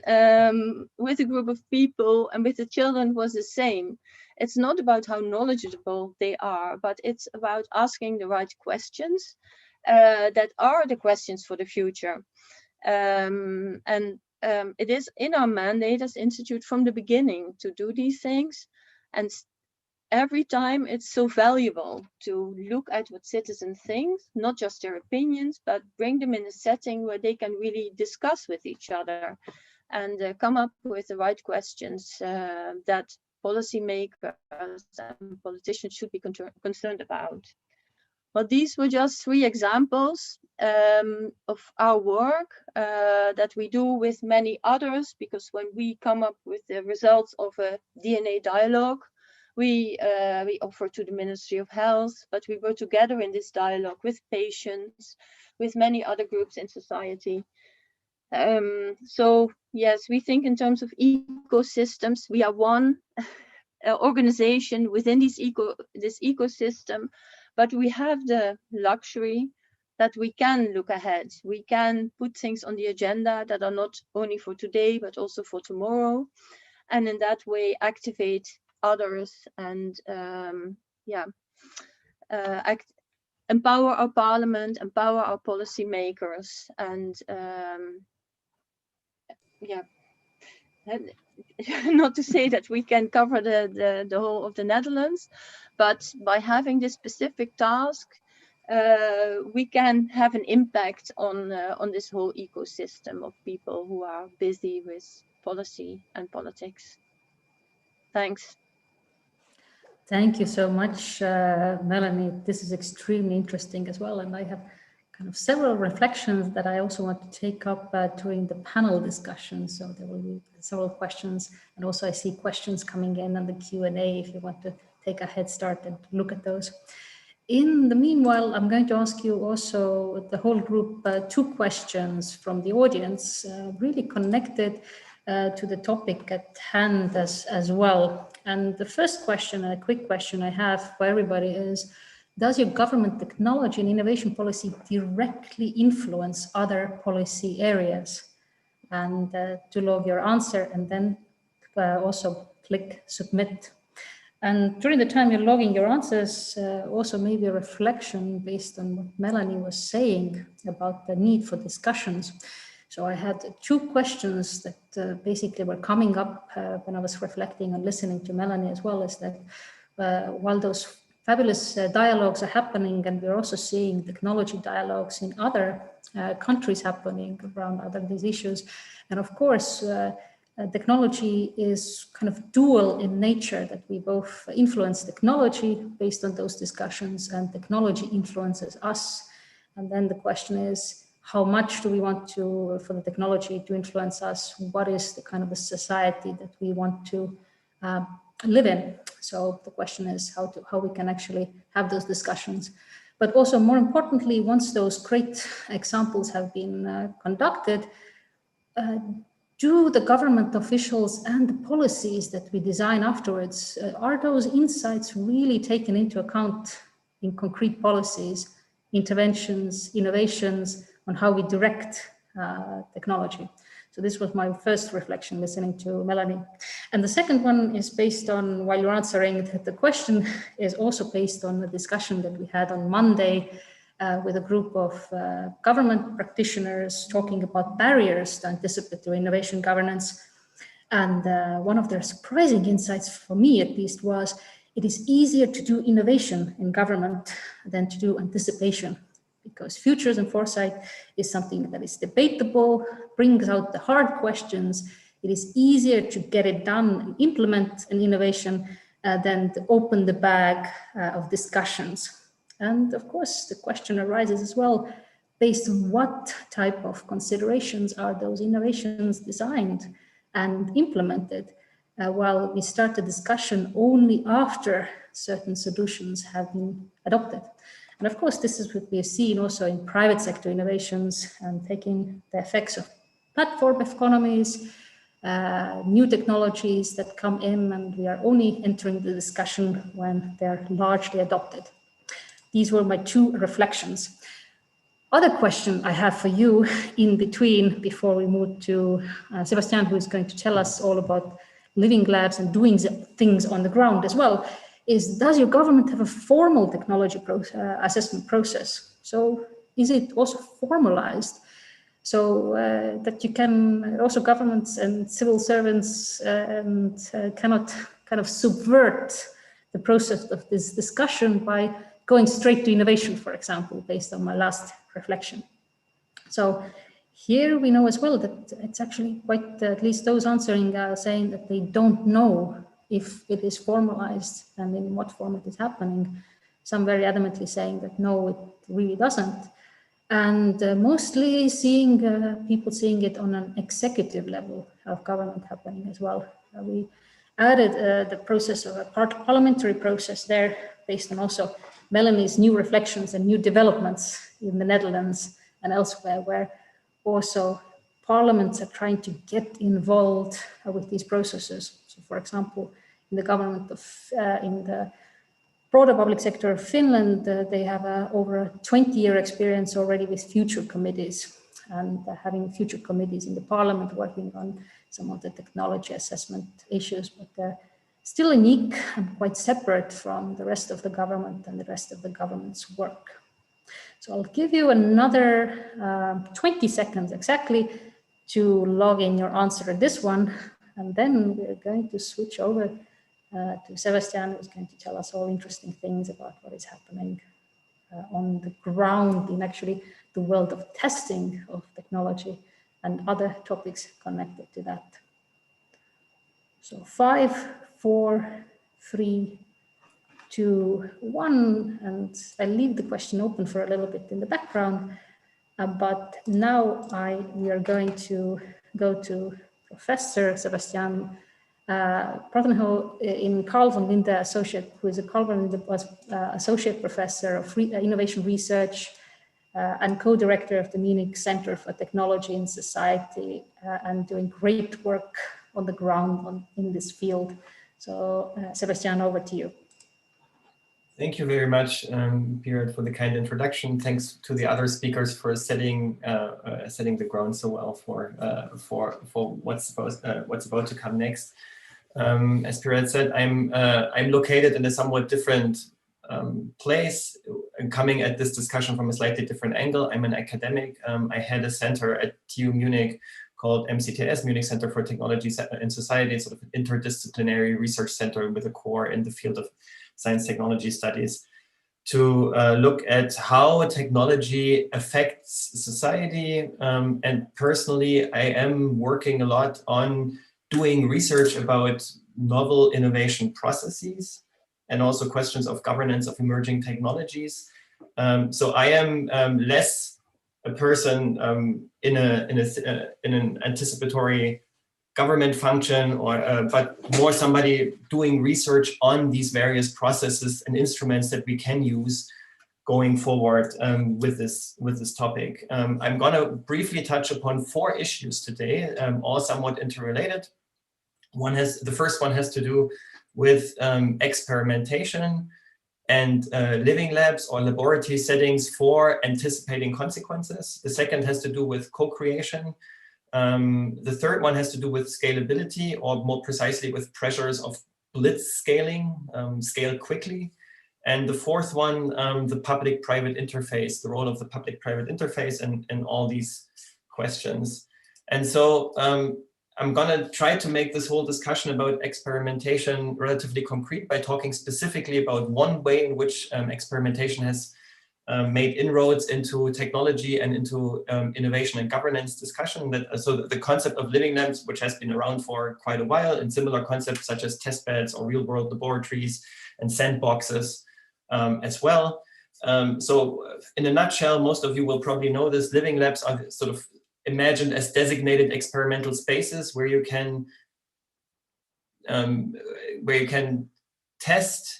with a group of people and with the children was the same. It's not about how knowledgeable they are, but it's about asking the right questions that are the questions for the future. It is in our mandate as Institute from the beginning to do these things. And every time it's so valuable to look at what citizens think, not just their opinions, but bring them in a setting where they can really discuss with each other and come up with the right questions that policymakers and politicians should be concerned about. Well, these were just 3 examples of our work that we do with many others, because when we come up with the results of a DNA dialogue, we offer to the Ministry of Health, but we were together in this dialogue with patients, with many other groups in society. So yes, we think in terms of ecosystems. We are one organization within this ecosystem, but we have the luxury that we can look ahead. We can put things on the agenda that are not only for today, but also for tomorrow. And in that way, activate others and empower our parliament, empower our policymakers, and not to say that we can cover the whole of the Netherlands, but by having this specific task, we can have an impact on this whole ecosystem of people who are busy with policy and politics. Thanks. Thank you so much, Melanie. This is extremely interesting as well. And I have kind of several reflections that I also want to take up during the panel discussion. So there will be several questions, and also I see questions coming in on the Q&A if you want to take a head start and look at those. In the meanwhile, I'm going to ask you also, the whole group, 2 questions from the audience, really connected to the topic at hand as well. And the first question, a quick question I have for everybody is, does your government technology and innovation policy directly influence other policy areas? And to log your answer and then also click submit. And during the time you're logging your answers, also maybe a reflection based on what Melanie was saying about the need for discussions. So I had 2 questions that basically were coming up when I was reflecting and listening to Melanie as well, is that while those fabulous dialogues are happening, and we're also seeing technology dialogues in other countries happening around other these issues. And of course, technology is kind of dual in nature, that we both influence technology based on those discussions, and technology influences us. And then the question is, how much do we want to, for the technology to influence us? What is the kind of a society that we want to live in? So the question is how we can actually have those discussions. But also more importantly, once those great examples have been conducted, do the government officials and the policies that we design afterwards, are those insights really taken into account in concrete policies, interventions, innovations on how we direct technology? So this was my first reflection listening to Melanie. And the second one is based on, while you're answering the question, is also based on the discussion that we had on Monday with a group of government practitioners talking about barriers to anticipatory innovation governance. And one of their surprising insights, for me at least, was it is easier to do innovation in government than to do anticipation, because futures and foresight is something that is debatable, brings out the hard questions. It is easier to get it done and implement an innovation than to open the bag of discussions. And of course, the question arises as well, based on what type of considerations are those innovations designed and implemented, while we start the discussion only after certain solutions have been adopted. And of course, this is what we have seen also in private sector innovations and taking the effects of platform economies, new technologies that come in, and we are only entering the discussion when they're largely adopted. These were my 2 reflections. Other question I have for you in between, before we move to Sebastian, who is going to tell us all about living labs and doing things on the ground as well, is, does your government have a formal technology assessment process? So is it also formalized, so that you can, also governments and civil servants cannot kind of subvert the process of this discussion by going straight to innovation, for example, based on my last reflection. So here we know as well that it's actually quite, at least those answering saying that they don't know if it is formalized and in what form it is happening. Some very adamantly saying that no, it really doesn't. And mostly seeing people seeing it on an executive level of government happening as well. We added the process of a parliamentary process there, based on also Melanie's new reflections and new developments in the Netherlands and elsewhere, where also parliaments are trying to get involved with these processes. So, for example, in the government of, in the broader public sector of Finland, they have over a 20-year experience already with future committees, and having future committees in the parliament working on some of the technology assessment issues, but they're still unique and quite separate from the rest of the government and the rest of the government's work. So I'll give you another 20 seconds exactly to log in your answer to this one, and then we're going to switch over to Sebastian, who's going to tell us all interesting things about what is happening on the ground in actually the world of testing of technology and other topics connected to that. So 5, 4, 3, 2, 1, and I leave the question open for a little bit in the background, but now we are going to go to Professor Sebastian Protenho in Carl von Linde Associate, who is a Carl von Linde was Associate Professor of Innovation Research and co-director of the Munich Center for Technology and Society, and doing great work on the ground in this field. So Sebastian, over to you. Thank you very much, Pirat, for the kind introduction. Thanks to the other speakers for setting the ground so well for what's about to come next. As Pirat said, I'm located in a somewhat different place, and coming at this discussion from a slightly different angle. I'm an academic. I had a center at TU Munich called MCTS, Munich Center for Technology and Society, sort of an interdisciplinary research center with a core in the field of science technology studies, to look at how technology affects society. And personally, I am working a lot on doing research about novel innovation processes and also questions of governance of emerging technologies. So I am less a person in an anticipatory government function, or but more somebody doing research on these various processes and instruments that we can use going forward with this topic. I'm going to briefly touch upon 4 issues today, all somewhat interrelated. The first one has to do with experimentation and living labs or laboratory settings for anticipating consequences. The second has to do with co-creation. The third one has to do with scalability, or more precisely with pressures of blitz scaling, scale quickly. And the fourth one, the public-private interface, the role of the public-private interface and all these questions. And so I'm going to try to make this whole discussion about experimentation relatively concrete by talking specifically about one way in which experimentation has made inroads into technology and into innovation and governance discussion. So the concept of living labs, which has been around for quite a while, and similar concepts such as testbeds or real-world laboratories and sandboxes as well. So in a nutshell, most of you will probably know this. Living labs are sort of imagined as designated experimental spaces where you can test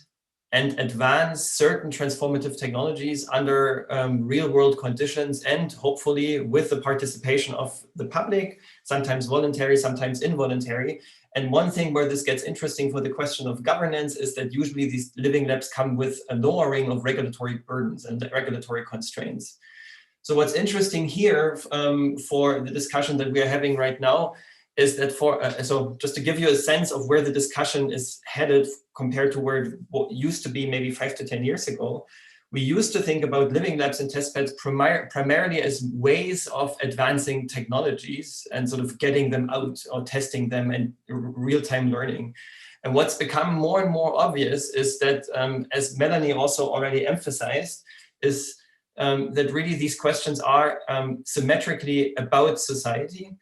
and advance certain transformative technologies under real-world conditions, and hopefully with the participation of the public, sometimes voluntary, sometimes involuntary. And one thing where this gets interesting for the question of governance is that usually these living labs come with a lowering of regulatory burdens and regulatory constraints. So what's interesting here for the discussion that we are having right now is that so just to give you a sense of where the discussion is headed compared to where it used to be maybe 5 to 10 years ago, we used to think about living labs and testbeds primarily as ways of advancing technologies and sort of getting them out or testing them and real-time learning. And what's become more and more obvious is that, as Melanie also already emphasized, is that really these questions are symmetrically about society,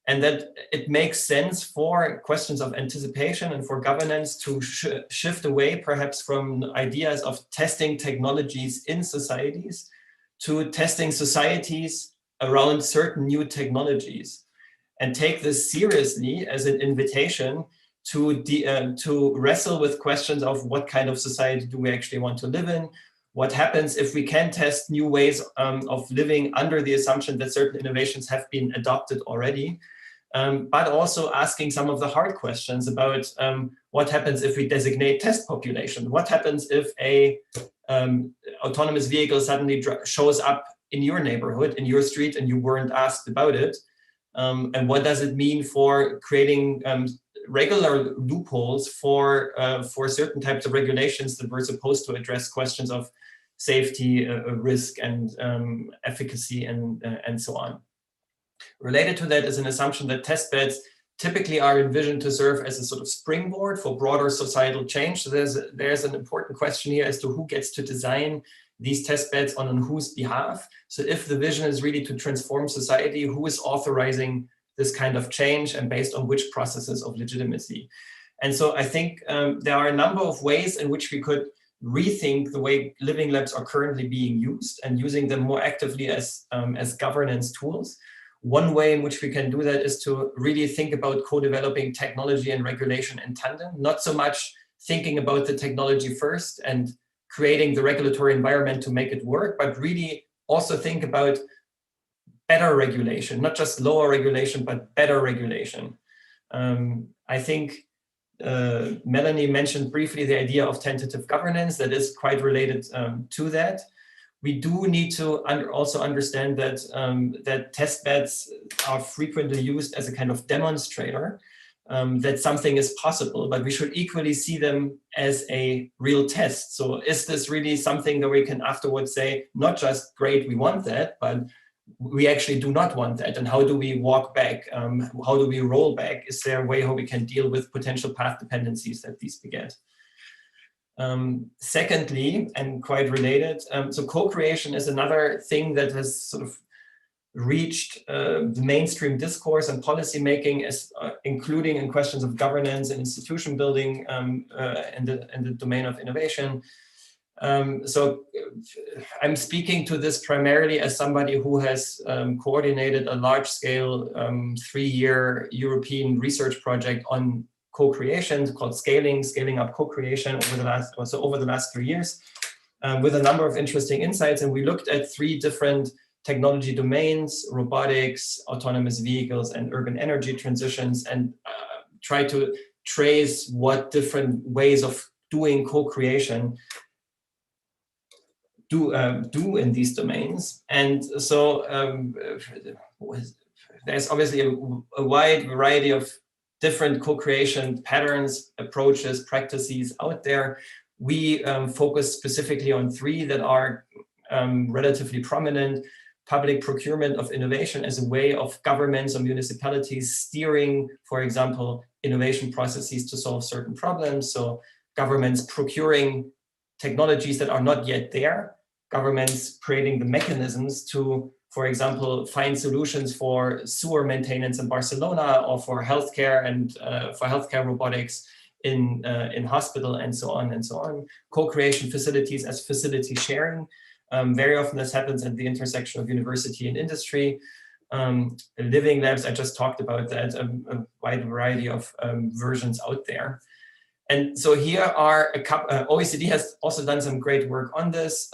and that it makes sense for questions of anticipation and for governance to shift away perhaps from ideas of testing technologies in societies to testing societies around certain new technologies, and take this seriously as an invitation to wrestle with questions of what kind of society do we actually want to live in. What happens if we can test new ways of living under the assumption that certain innovations have been adopted already, but also asking some of the hard questions about what happens if we designate test population? What happens if a autonomous vehicle suddenly shows up in your neighborhood, in your street, and you weren't asked about it? And what does it mean for creating regular loopholes for certain types of regulations that were supposed to address questions of safety, risk, and efficacy, and so on. Related to that is an assumption that testbeds typically are envisioned to serve as a sort of springboard for broader societal change. So there's an important question here as to who gets to design these test beds on whose behalf? So if the vision is really to transform society, who is authorizing this kind of change and based on which processes of legitimacy? And so I think there are a number of ways in which we could rethink the way living labs are currently being used and using them more actively as governance tools. One way in which we can do that is to really think about co-developing technology and regulation in tandem, not so much thinking about the technology first and creating the regulatory environment to make it work, but really also think about better regulation, not just lower regulation, but better regulation. I think Melanie mentioned briefly the idea of tentative governance that is quite related to that. We do need to also understand that, that test beds are frequently used as a kind of demonstrator, that something is possible, but we should equally see them as a real test. So is this really something that we can afterwards say, not just great, we want that, but we actually do not want that? And how do we walk back? How do we roll back? Is there a way how we can deal with potential path dependencies that these beget? Secondly, and quite related, so co-creation is another thing that has sort of reached the mainstream discourse and policy making, as including in questions of governance and institution building in the domain of innovation. So I'm speaking to this primarily as somebody who has coordinated a large-scale 3-year European research project on co-creation called Scaling Up Co-Creation over the last 3 years, with a number of interesting insights. And we looked at 3 different technology domains: robotics, autonomous vehicles, and urban energy transitions, and try to trace what different ways of doing co-creation do in these domains. And so there's obviously a wide variety of different co-creation patterns, approaches, practices out there. We focus specifically on 3 that are relatively prominent: public procurement of innovation as a way of governments or municipalities steering, for example, innovation processes to solve certain problems. So governments procuring technologies that are not yet there, governments creating the mechanisms to, for example, find solutions for sewer maintenance in Barcelona, or for healthcare and for healthcare robotics in hospital, and so on and so on. Co-creation facilities as facility sharing. Very often this happens at the intersection of university and industry. Living labs, I just talked about that, a wide variety of versions out there. And so here are a couple, OECD has also done some great work on this,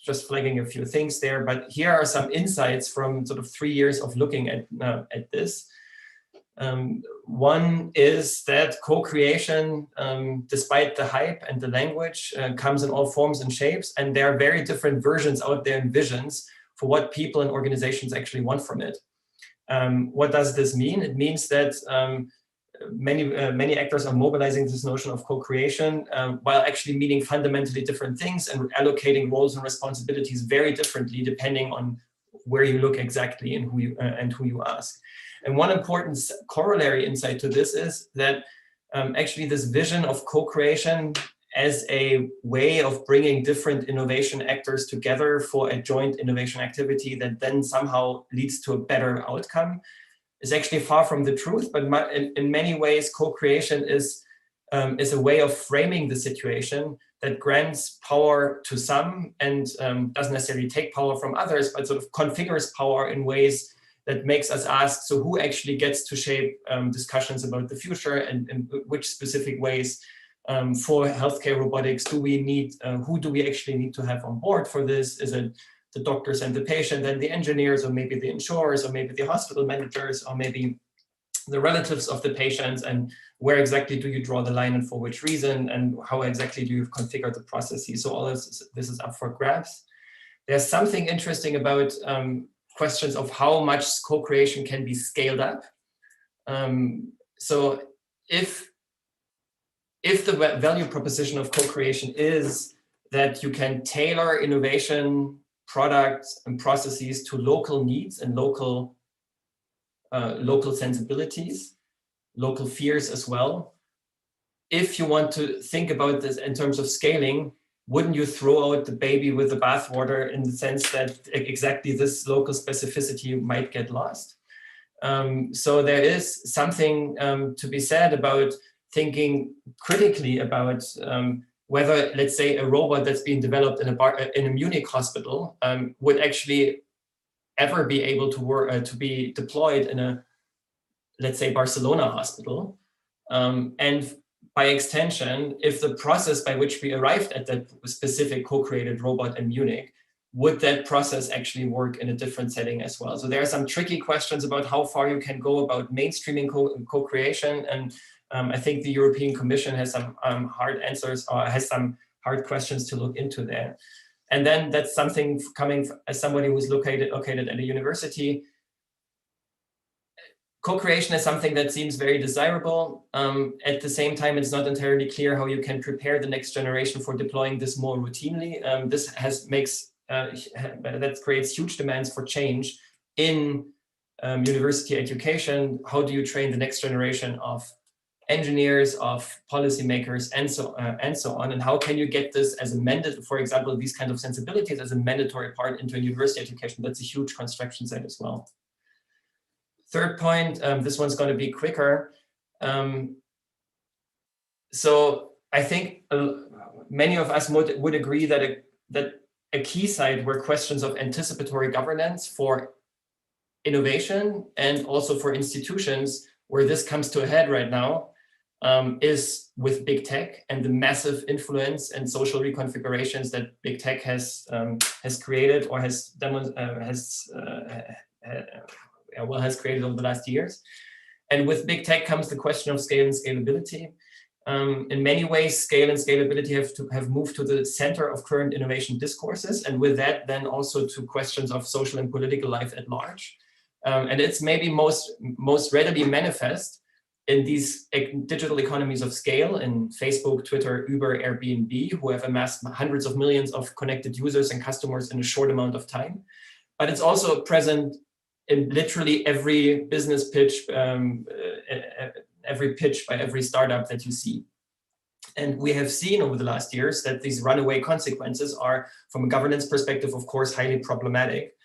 just flagging a few things there, but here are some insights from sort of 3 years of looking at this. One is that co-creation, despite the hype and the language, comes in all forms and shapes, and there are very different versions out there and visions for what people and organizations actually want from it. What does this mean? It means that many actors are mobilizing this notion of co-creation while actually meaning fundamentally different things and allocating roles and responsibilities very differently depending on where you look exactly and who you ask. And one important corollary insight to this is that actually this vision of co-creation as a way of bringing different innovation actors together for a joint innovation activity that then somehow leads to a better outcome is actually far from the truth. But in many ways, co-creation is a way of framing the situation that grants power to some and doesn't necessarily take power from others, but sort of configures power in ways that makes us ask, so who actually gets to shape discussions about the future, and in which specific ways for healthcare robotics do we need, who do we actually need to have on board for this? Is it the doctors and the patient and the engineers, or maybe the insurers, or maybe the hospital managers, or maybe the relatives of the patients? And where exactly do you draw the line and for which reason? And how exactly do you configure the processes? So all this is up for grabs. There's something interesting about questions of how much co-creation can be scaled up. So if the value proposition of co-creation is that you can tailor innovation, products, and processes to local needs and local sensibilities, local fears as well. If you want to think about this in terms of scaling, wouldn't you throw out the baby with the bathwater in the sense that exactly this local specificity might get lost? So there is something to be said about thinking critically about whether, let's say, a robot that's being developed in a Munich hospital would actually ever be able to work to be deployed in a, let's say, Barcelona hospital, and by extension, if the process by which we arrived at that specific co-created robot in Munich, would that process actually work in a different setting as well? So there are some tricky questions about how far you can go about mainstreaming co-creation, and I think the European Commission has some hard answers, or has some hard questions to look into there. And then that's something coming as somebody who's located at a university. Co-creation is something that seems very desirable. At the same time, it's not entirely clear how you can prepare the next generation for deploying this more routinely. That creates huge demands for change in university education. How do you train the next generation of engineers, of policymakers, and so on? And how can you get this as a mandate, for example, these kind of sensibilities as a mandatory part into a university education? That's a huge construction set as well. Third point, this one's going to be quicker. So I think many of us would agree that a key side where questions of anticipatory governance for innovation and also for institutions, where this comes to a head right now, is with big tech and the massive influence and social reconfigurations that big tech has created or has created over the last years. And with big tech comes the question of scale and scalability. In many ways, scale and scalability have moved to the center of current innovation discourses, and with that, then also to questions of social and political life at large. And it's maybe most readily manifest in these digital economies of scale, in Facebook, Twitter, Uber, Airbnb, who have amassed hundreds of millions of connected users and customers in a short amount of time. But it's also present in literally every business pitch, every pitch by every startup that you see. And we have seen over the last years that these runaway consequences are, from a governance perspective, of course, highly problematic.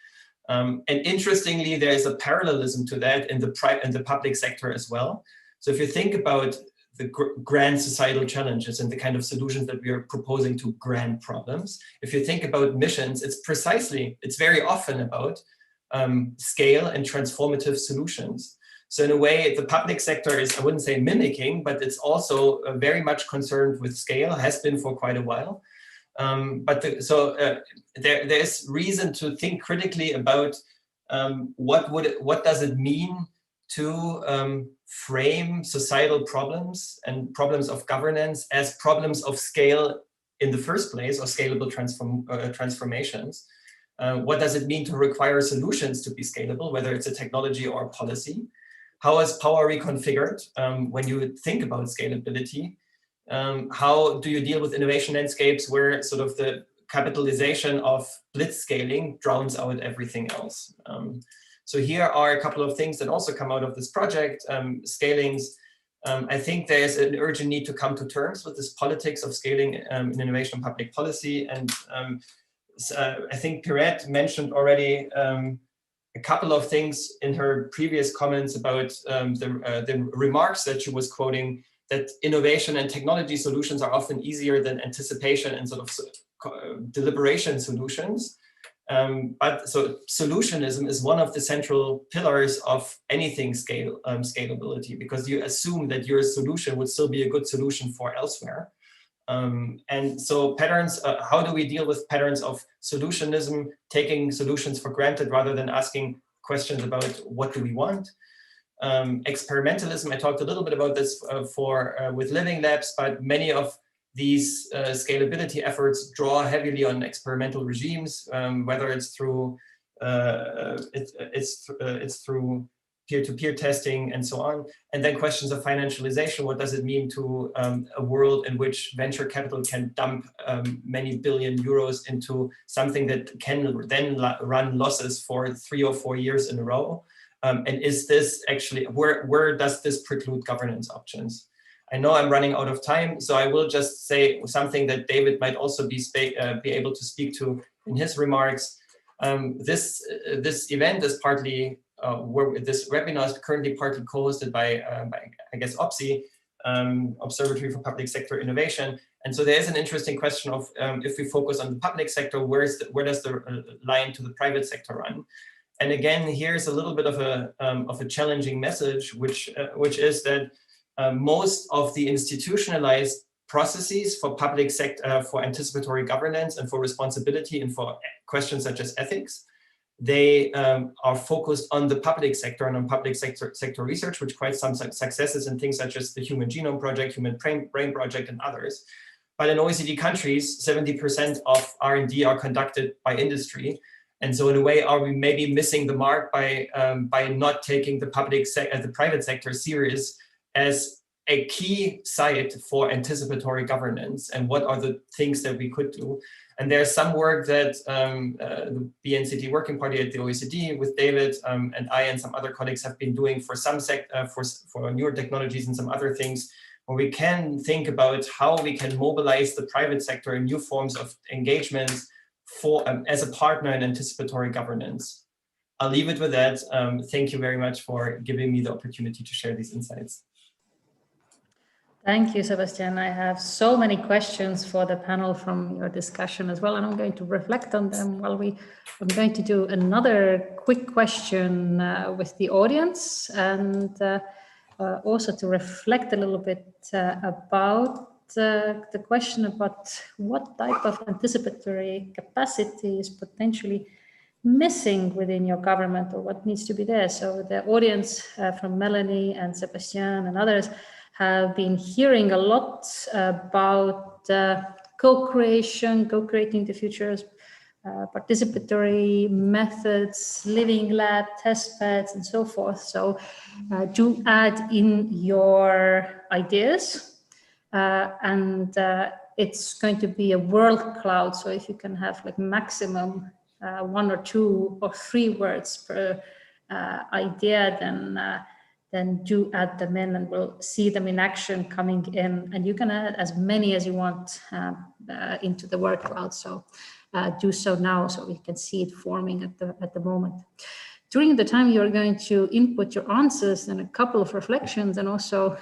And interestingly, there is a parallelism to that in the public sector as well. So if you think about the grand societal challenges and the kind of solutions that we are proposing to grand problems, if you think about missions, it's very often about scale and transformative solutions. So in a way, the public sector is, I wouldn't say mimicking, but it's also very much concerned with scale, has been for quite a while. There's reason to think critically about what does it mean to frame societal problems and problems of governance as problems of scale in the first place, or scalable transformations. What does it mean to require solutions to be scalable, whether it's a technology or a policy? How is power reconfigured when you think about scalability? How do you deal with innovation landscapes where sort of the capitalization of blitz scaling drowns out everything else? So here are a couple of things that also come out of this project. Scalings. I think there's an urgent need to come to terms with this politics of scaling in innovation and public policy. And I think Pirette mentioned already a couple of things in her previous comments about the remarks that she was quoting, that innovation and technology solutions are often easier than anticipation and sort of deliberation solutions. But so solutionism is one of the central pillars of anything scalability, because you assume that your solution would still be a good solution for elsewhere. And so patterns, how do we deal with patterns of solutionism, taking solutions for granted rather than asking questions about what do we want? Experimentalism, I talked a little bit about this with living labs, but many of these scalability efforts draw heavily on experimental regimes, whether it's through through peer-to-peer testing and so on. And then questions of financialization. What does it mean to a world in which venture capital can dump many billion euros into something that can then run losses for 3 or 4 years in a row? And is this actually, where does this preclude governance options? I know I'm running out of time, so I will just say something that David might also be able to speak to in his remarks. This event is partly, this webinar is currently partly co-hosted by I guess, OPSI, Observatory for Public Sector Innovation. And so there is an interesting question of if we focus on the public sector, where does the line to the private sector run? And again, here's a little bit of a challenging message, which is that most of the institutionalized processes for public sector, for anticipatory governance and for responsibility and for questions such as ethics, they are focused on the public sector and on public sector research, which quite some successes in things such as the Human Genome Project, Human Brain Project, and others. But in OECD countries, 70% of R&D are conducted by industry. And so in a way, are we maybe missing the mark by not taking the private sector serious as a key site for anticipatory governance, and what are the things that we could do? And there's some work that the BNCT Working Party at the OECD with David and I and some other colleagues have been doing for some for newer technologies and some other things, where we can think about how we can mobilize the private sector in new forms of engagement for as a partner in anticipatory governance. I'll leave it with that. Thank you very much for giving me the opportunity to share these insights. Thank you, Sebastian. I have so many questions for the panel from your discussion as well, and I'm going to reflect on them while I'm going to do another quick question with the audience, and also to reflect a little bit about the question about what type of anticipatory capacity is potentially missing within your government, or what needs to be there. So the audience from Melanie and Sebastian and others have been hearing a lot about co-creating the future's participatory methods, living lab, test beds, and so forth. So do add in your ideas, and it's going to be a word cloud. So if you can have like maximum 1 or 2 or 3 words per idea, then do add them in, and we'll see them in action coming in. And you can add as many as you want into the word cloud. So do so now, so we can see it forming at the moment. During the time you're going to input your answers, and a couple of reflections, and also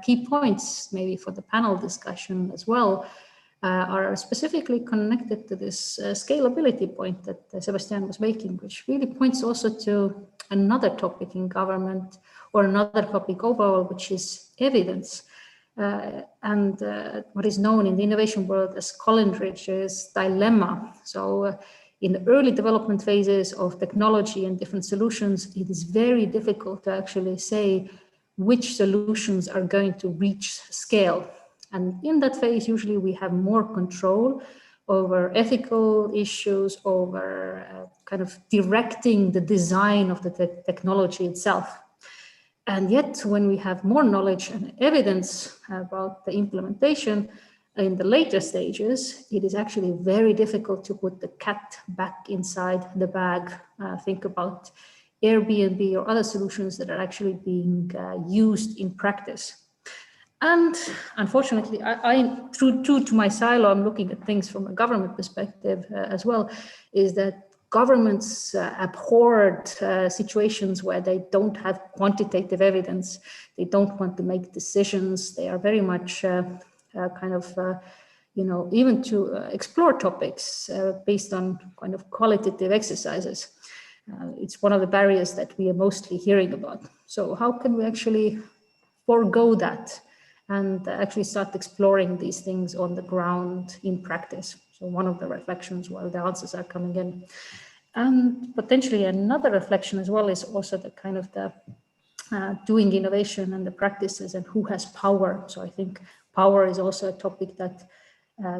key points maybe for the panel discussion as well, are specifically connected to this scalability point that Sebastian was making, which really points also to another topic in government, or another topic overall, which is evidence. And what is known in the innovation world as Coleridge's dilemma. So in the early development phases of technology and different solutions, it is very difficult to actually say which solutions are going to reach scale. And in that phase, usually we have more control over ethical issues, over kind of directing the design of the technology itself. And yet, when we have more knowledge and evidence about the implementation in the later stages, it is actually very difficult to put the cat back inside the bag. Think about Airbnb or other solutions that are actually being used in practice. And unfortunately, true to my silo, I'm looking at things from a government perspective as well, is that governments abhorred situations where they don't have quantitative evidence. They don't want to make decisions. They are very much even to explore topics based on kind of qualitative exercises. It's one of the barriers that we are mostly hearing about. So how can we actually forego that and actually start exploring these things on the ground in practice? So one of the reflections while the answers are coming in. And potentially another reflection as well is also the kind of the doing innovation and the practices and who has power. So I think power is also a topic that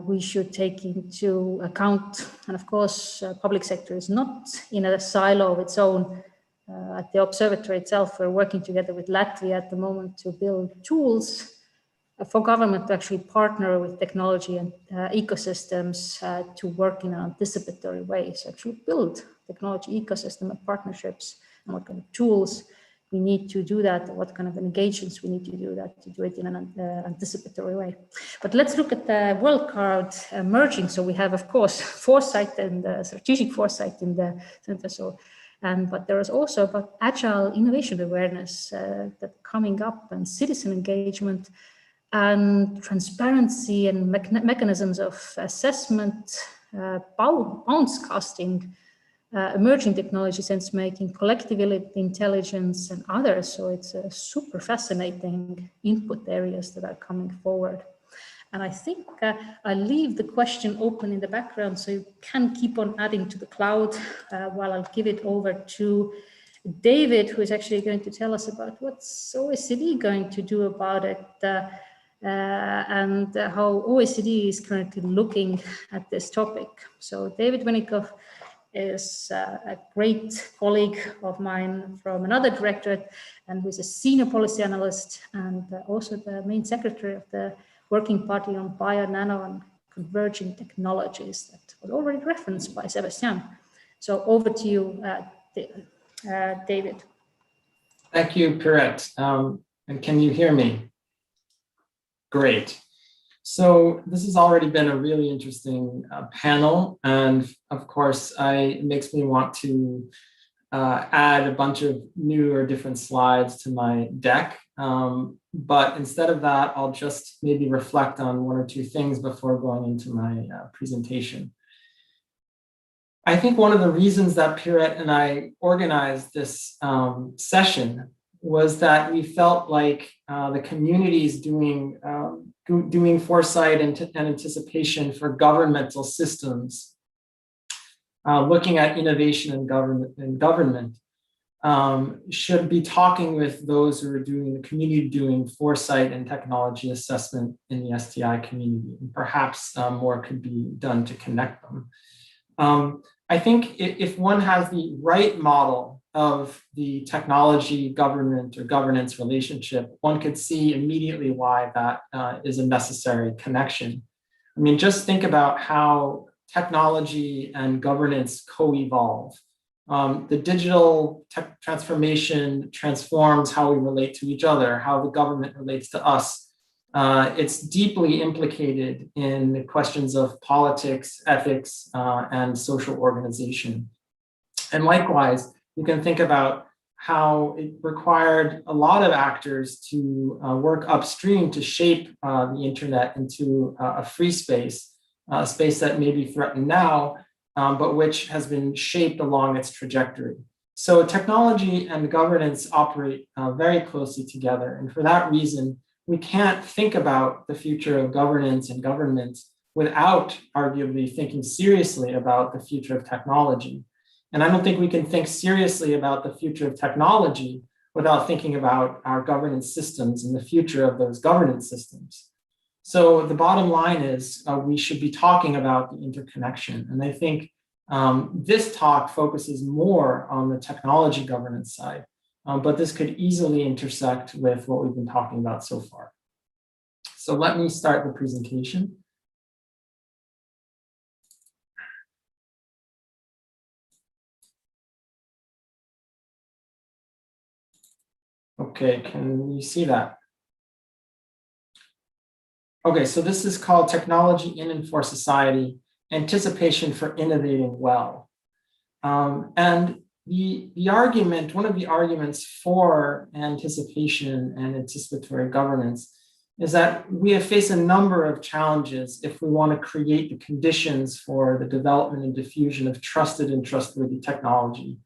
we should take into account. And of course, public sector is not in a silo of its own. At the observatory itself, we're working together with Latvia at the moment to build tools for government to actually partner with technology and ecosystems to work in an anticipatory way. So actually build technology ecosystem and partnerships, and what kind of tools we need to do that, what kind of engagements we need to do that, to do it in an anticipatory way. But let's look at the world card merging. So we have, of course, foresight and strategic foresight in the center. So, but there is also about agile innovation awareness that coming up, and citizen engagement, and transparency and mechanisms of assessment, bounds casting, emerging technology, sense making, collective intelligence, and others. So it's a super fascinating input areas that are coming forward. And I think I leave the question open in the background, so you can keep on adding to the cloud while I'll give it over to David, who is actually going to tell us about what's OECD going to do about it, and how OECD is currently looking at this topic. So David Winikoff is a great colleague of mine from another directorate, and who is a senior policy analyst, and also the main secretary of the Working Party on Bio, Nano, and Converging Technologies that was already referenced by Sebastian. So over to you, David. Thank you, Pirette. And can you hear me? Great. So this has already been a really interesting panel. And of course, it makes me want to add a bunch of new or different slides to my deck. But instead of that, I'll just maybe reflect on one or two things before going into my presentation. I think one of the reasons that Pirette and I organized this session was that we felt like the communities doing foresight and anticipation for governmental systems, looking at innovation and government, should be talking with those who are doing the community doing foresight and technology assessment in the STI community. And perhaps more could be done to connect them. I think if one has the right model of the technology, government, or governance relationship, one could see immediately why that is a necessary connection. I mean, just think about how technology and governance co-evolve. The digital transformation transforms how we relate to each other, how the government relates to us. It's deeply implicated in the questions of politics, ethics, and social organization. And likewise, you can think about how it required a lot of actors to work upstream to shape the internet into a free space, a space that may be threatened now, but which has been shaped along its trajectory. So technology and governance operate very closely together. And for that reason, we can't think about the future of governance and government without arguably thinking seriously about the future of technology. And I don't think we can think seriously about the future of technology without thinking about our governance systems and the future of those governance systems. So the bottom line is we should be talking about the interconnection. And I think this talk focuses more on the technology governance side, but this could easily intersect with what we've been talking about so far. So let me start the presentation. Okay, can you see that? Okay, so this is called Technology in and for Society, Anticipation for Innovating Well. And the argument, one of the arguments for anticipation and anticipatory governance is that we have faced a number of challenges if we want to create the conditions for the development and diffusion of trusted and trustworthy technology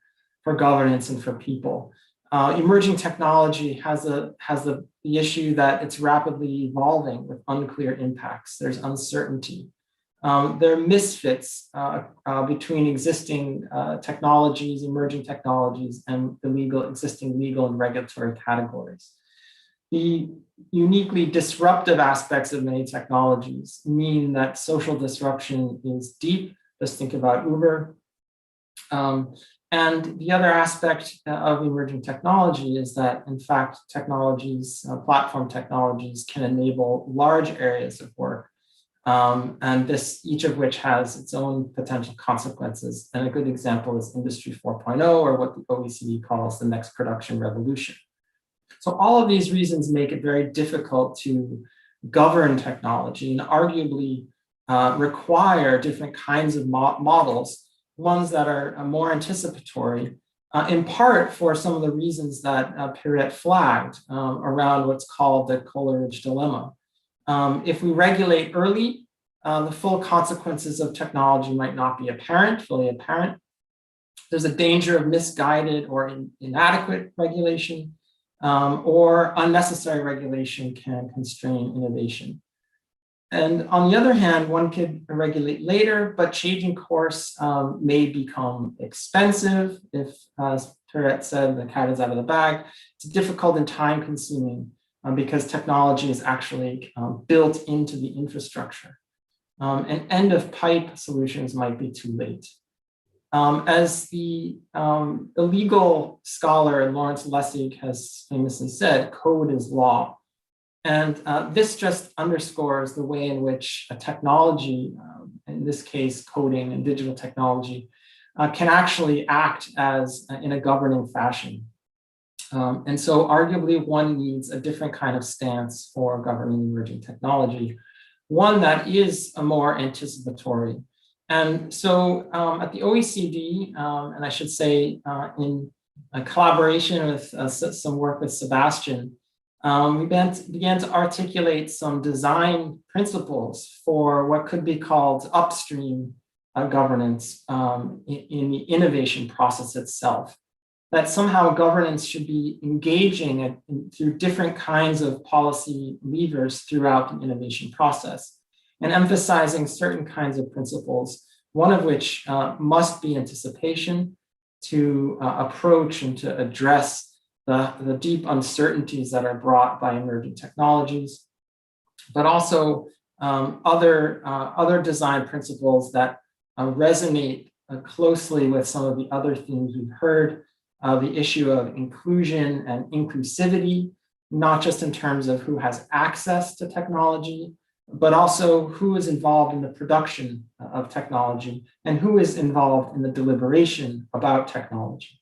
for governance and for people. Emerging technology has the issue that it's rapidly evolving with unclear impacts. There's uncertainty. There are misfits between existing technologies, emerging technologies, and the existing legal and regulatory categories. The uniquely disruptive aspects of many technologies mean that social disruption is deep. Just think about Uber. And the other aspect of emerging technology is that, in fact, technologies, platform technologies can enable large areas of work And each of which has its own potential consequences. And a good example is Industry 4.0, or what the OECD calls the next production revolution. So all of these reasons make it very difficult to govern technology and arguably require different kinds of models, ones that are more anticipatory, in part for some of the reasons that Pierrette flagged around what's called the Coleridge Dilemma. If we regulate early, the full consequences of technology might not be fully apparent. There's a danger of misguided or inadequate regulation, or unnecessary regulation can constrain innovation. And on the other hand, one could regulate later, but changing course may become expensive. If, as Pierrette said, the cat is out of the bag. It's difficult and time consuming because technology is actually built into the infrastructure. And end of pipe solutions might be too late. As the legal scholar Lawrence Lessig has famously said, code is law. And this just underscores the way in which a technology, in this case, coding and digital technology, can actually act as in a governing fashion. And so arguably one needs a different kind of stance for governing emerging technology, one that is a more anticipatory. And so at the OECD, and I should say in collaboration with some work with Sebastian, we began to articulate some design principles for what could be called upstream governance in the innovation process itself. That somehow governance should be engaging through different kinds of policy levers throughout the innovation process, and emphasizing certain kinds of principles, one of which must be anticipation to approach and to address the deep uncertainties that are brought by emerging technologies, but also other design principles that resonate closely with some of the other themes we've heard, the issue of inclusion and inclusivity, not just in terms of who has access to technology, but also who is involved in the production of technology and who is involved in the deliberation about technology.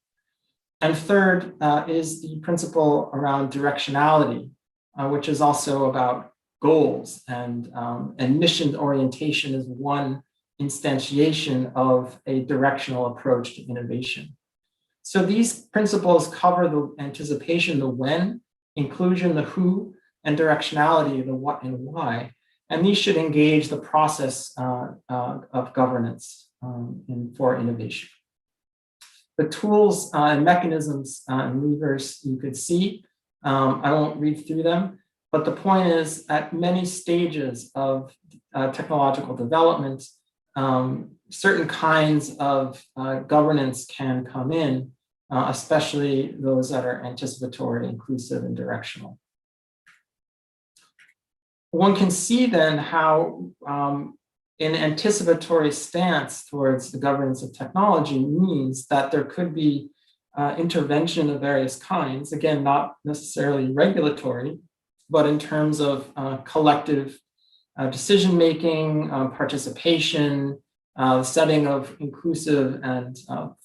And third is the principle around directionality, which is also about goals, and mission orientation is one instantiation of a directional approach to innovation. So these principles cover the anticipation, the when, inclusion, the who, and directionality, the what and why. And these should engage the process of governance for innovation. The tools and mechanisms and levers you could see, I won't read through them, but the point is at many stages of technological development, certain kinds of governance can come in, especially those that are anticipatory, inclusive, and directional. One can see then how an anticipatory stance towards the governance of technology means that there could be intervention of various kinds, again, not necessarily regulatory, but in terms of collective decision-making, participation, setting of inclusive and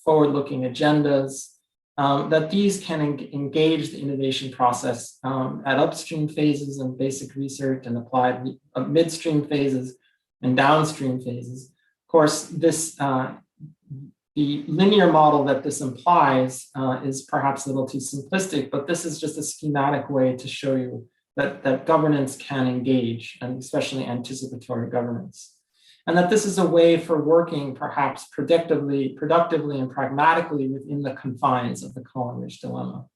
forward-looking agendas, that these can engage the innovation process at upstream phases and basic research and applied midstream phases and downstream phases. Of course, this the linear model that this implies is perhaps a little too simplistic, but this is just a schematic way to show you that governance can engage, and especially anticipatory governance. And that this is a way for working perhaps productively and pragmatically within the confines of the Coleridge Dilemma.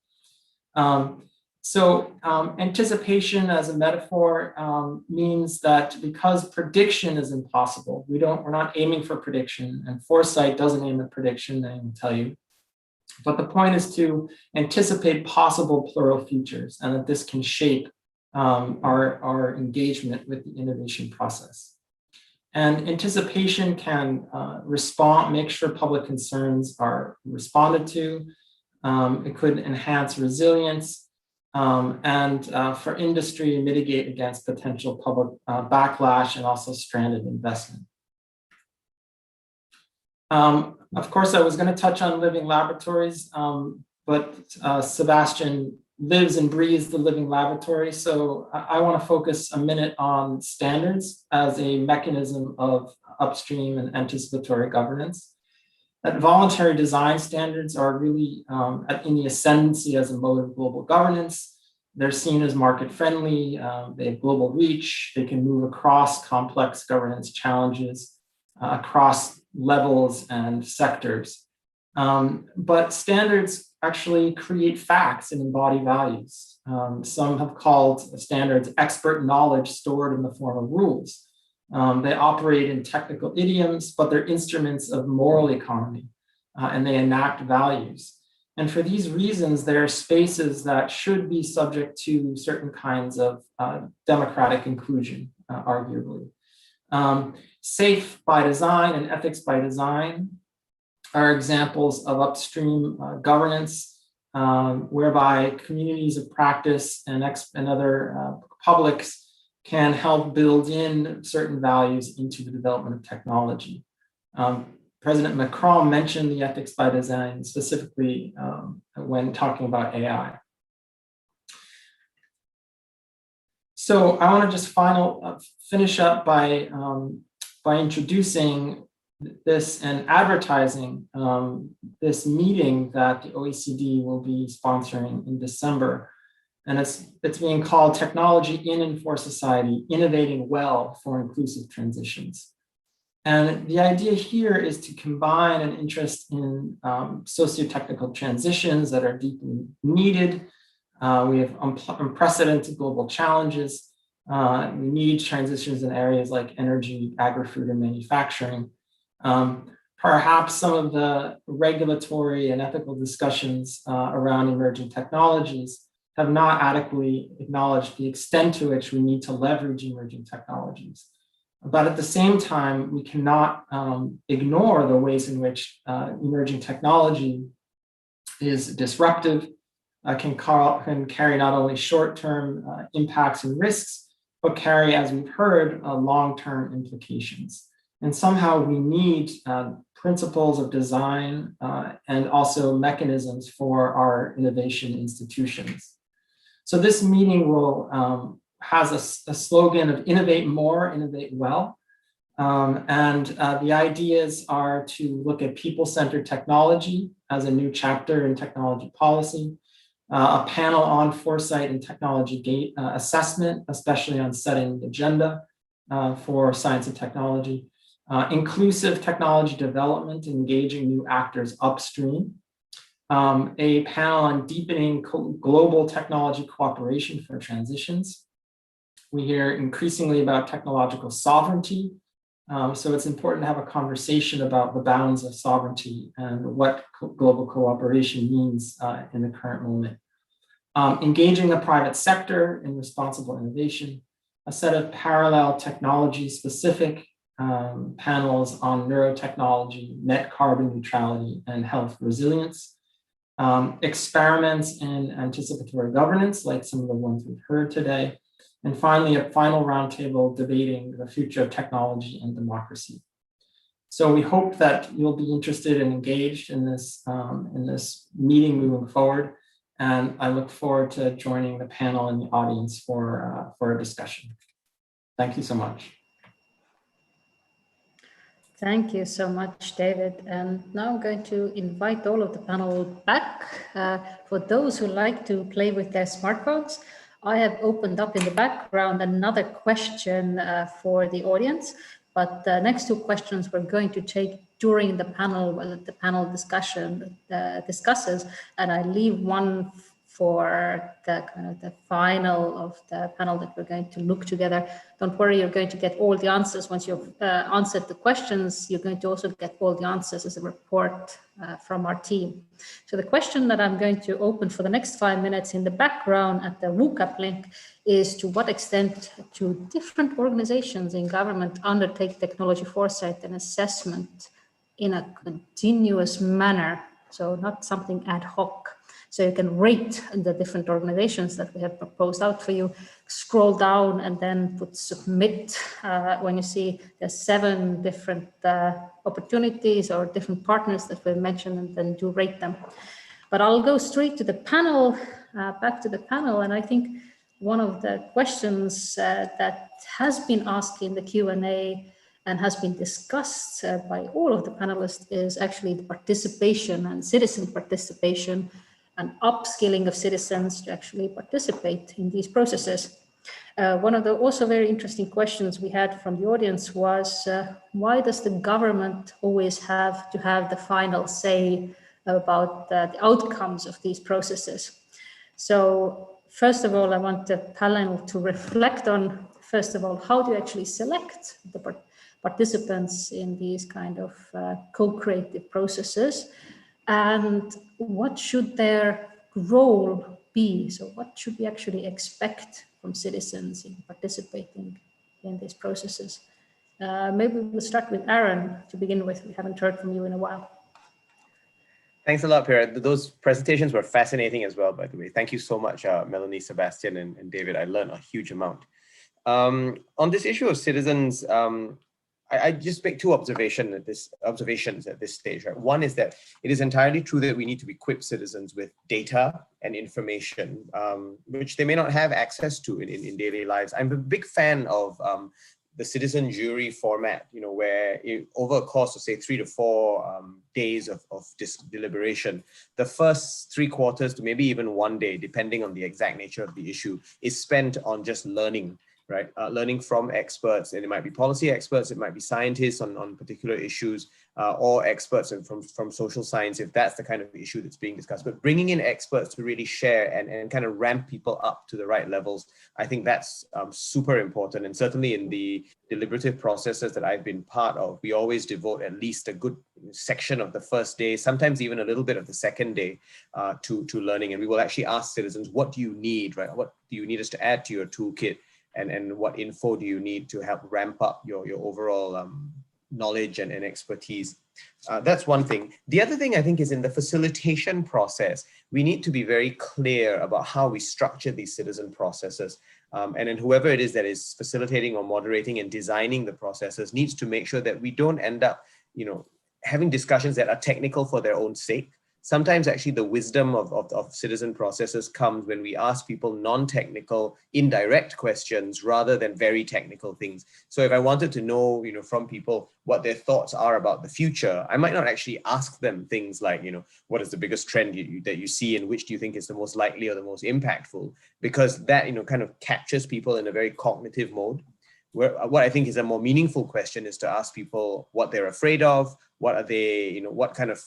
Anticipation as a metaphor means that because prediction is impossible, we're not aiming for prediction, and foresight doesn't aim at prediction, I will tell you. But the point is to anticipate possible plural futures, and that this can shape our engagement with the innovation process. And anticipation can make sure public concerns are responded to. It could enhance resilience. and for industry to mitigate against potential public backlash and also stranded investment. Of course, I was going to touch on living laboratories, but Sebastian lives and breathes the living laboratory. So I want to focus a minute on standards as a mechanism of upstream and anticipatory governance. That voluntary design standards are really in the ascendancy as a mode of global governance. They're seen as market friendly, they have global reach, they can move across complex governance challenges, across levels and sectors. But standards actually create facts and embody values. Some have called standards expert knowledge stored in the form of rules. They operate in technical idioms, but they're instruments of moral economy, and they enact values. And for these reasons, there are spaces that should be subject to certain kinds of democratic inclusion, arguably. Safe by design and ethics by design are examples of upstream governance, whereby communities of practice and other publics can help build in certain values into the development of technology. President Macron mentioned the ethics by design specifically when talking about AI. So I want to just finish up by introducing this and advertising this meeting that the OECD will be sponsoring in December. And it's being called Technology in and for Society, Innovating Well for Inclusive Transitions. And the idea here is to combine an interest in socio-technical transitions that are deeply needed. We have unprecedented global challenges. We need transitions in areas like energy, agri-food, and manufacturing. Perhaps some of the regulatory and ethical discussions around emerging technologies have not adequately acknowledged the extent to which we need to leverage emerging technologies. But at the same time, we cannot ignore the ways in which emerging technology is disruptive, can carry not only short-term impacts and risks, but carry, as we've heard, long-term implications. And somehow we need principles of design and also mechanisms for our innovation institutions. So this meeting will has a slogan of innovate more, innovate well. And the ideas are to look at people-centered technology as a new chapter in technology policy, a panel on foresight and technology assessment, especially on setting the agenda for science and technology, inclusive technology development, engaging new actors upstream, a panel on deepening global technology cooperation for transitions. We hear increasingly about technological sovereignty. So it's important to have a conversation about the bounds of sovereignty and what global cooperation means in the current moment. Engaging the private sector in responsible innovation, a set of parallel technology-specific panels on neurotechnology, net carbon neutrality, and health resilience. Experiments in anticipatory governance, like some of the ones we've heard today. And finally, a final roundtable debating the future of technology and democracy. So we hope that you'll be interested and engaged in this meeting moving forward. And I look forward to joining the panel and the audience for a discussion. Thank you so much. Thank you so much, David. And now I'm going to invite all of the panel back. For those who like to play with their smartphones, I have opened up in the background another question for the audience, but the next two questions we're going to take during the panel discussion discusses, and I leave one for the kind of the final of the panel that we're going to look together. Don't worry, you're going to get all the answers. Once you've answered the questions, you're going to also get all the answers as a report from our team. So the question that I'm going to open for the next 5 minutes in the background at the WCAP link is to what extent do different organizations in government undertake technology foresight and assessment in a continuous manner, so not something ad hoc. So you can rate the different organizations that we have proposed out for you, scroll down and then put submit when you see there's 7 different opportunities or different partners that we've mentioned, and then do rate them. But I'll go straight to the panel, back to the panel, and I think one of the questions that has been asked in the Q&A and has been discussed by all of the panelists is actually the participation and citizen participation and upskilling of citizens to actually participate in these processes. One of the also very interesting questions we had from the audience was, why does the government always have to have the final say about the outcomes of these processes? So first of all, I want the panel to reflect on, first of all, how do you actually select the participants in these kind of co-creative processes, and what should their role be? So what should we actually expect from citizens in participating in these processes? Maybe we'll start with Aaron to begin with. We haven't heard from you in a while. Thanks a lot, Pierre. Those presentations were fascinating as well, by the way. Thank you so much, Melanie, Sebastian, and David. I learned a huge amount. On this issue of citizens, I just make 2 observations at this stage. Right? One is that it is entirely true that we need to equip citizens with data and information, which they may not have access to in daily lives. I'm a big fan of the citizen jury format, where over a course of say 3 to 4 days of deliberation, the first 3/4 to maybe even 1 day, depending on the exact nature of the issue, is spent on just learning. Right, learning from experts, and it might be policy experts, it might be scientists on particular issues, or experts from social science, if that's the kind of issue that's being discussed. But bringing in experts to really share and kind of ramp people up to the right levels, I think that's super important. And certainly in the deliberative processes that I've been part of, we always devote at least a good section of the first day, sometimes even a little bit of the second day to learning. And we will actually ask citizens, what do you need, right? What do you need us to add to your toolkit? And what info do you need to help ramp up your overall knowledge and expertise? That's one thing. The other thing I think is in the facilitation process, we need to be very clear about how we structure these citizen processes. And then whoever it is that is facilitating or moderating and designing the processes needs to make sure that we don't end up, having discussions that are technical for their own sake. Sometimes actually the wisdom of citizen processes comes when we ask people non-technical, indirect questions rather than very technical things. So if I wanted to know, from people what their thoughts are about the future, I might not actually ask them things like, what is the biggest trend that you see and which do you think is the most likely or the most impactful? Because that, kind of captures people in a very cognitive mode. What I think is a more meaningful question is to ask people what they're afraid of, what are they, what kind of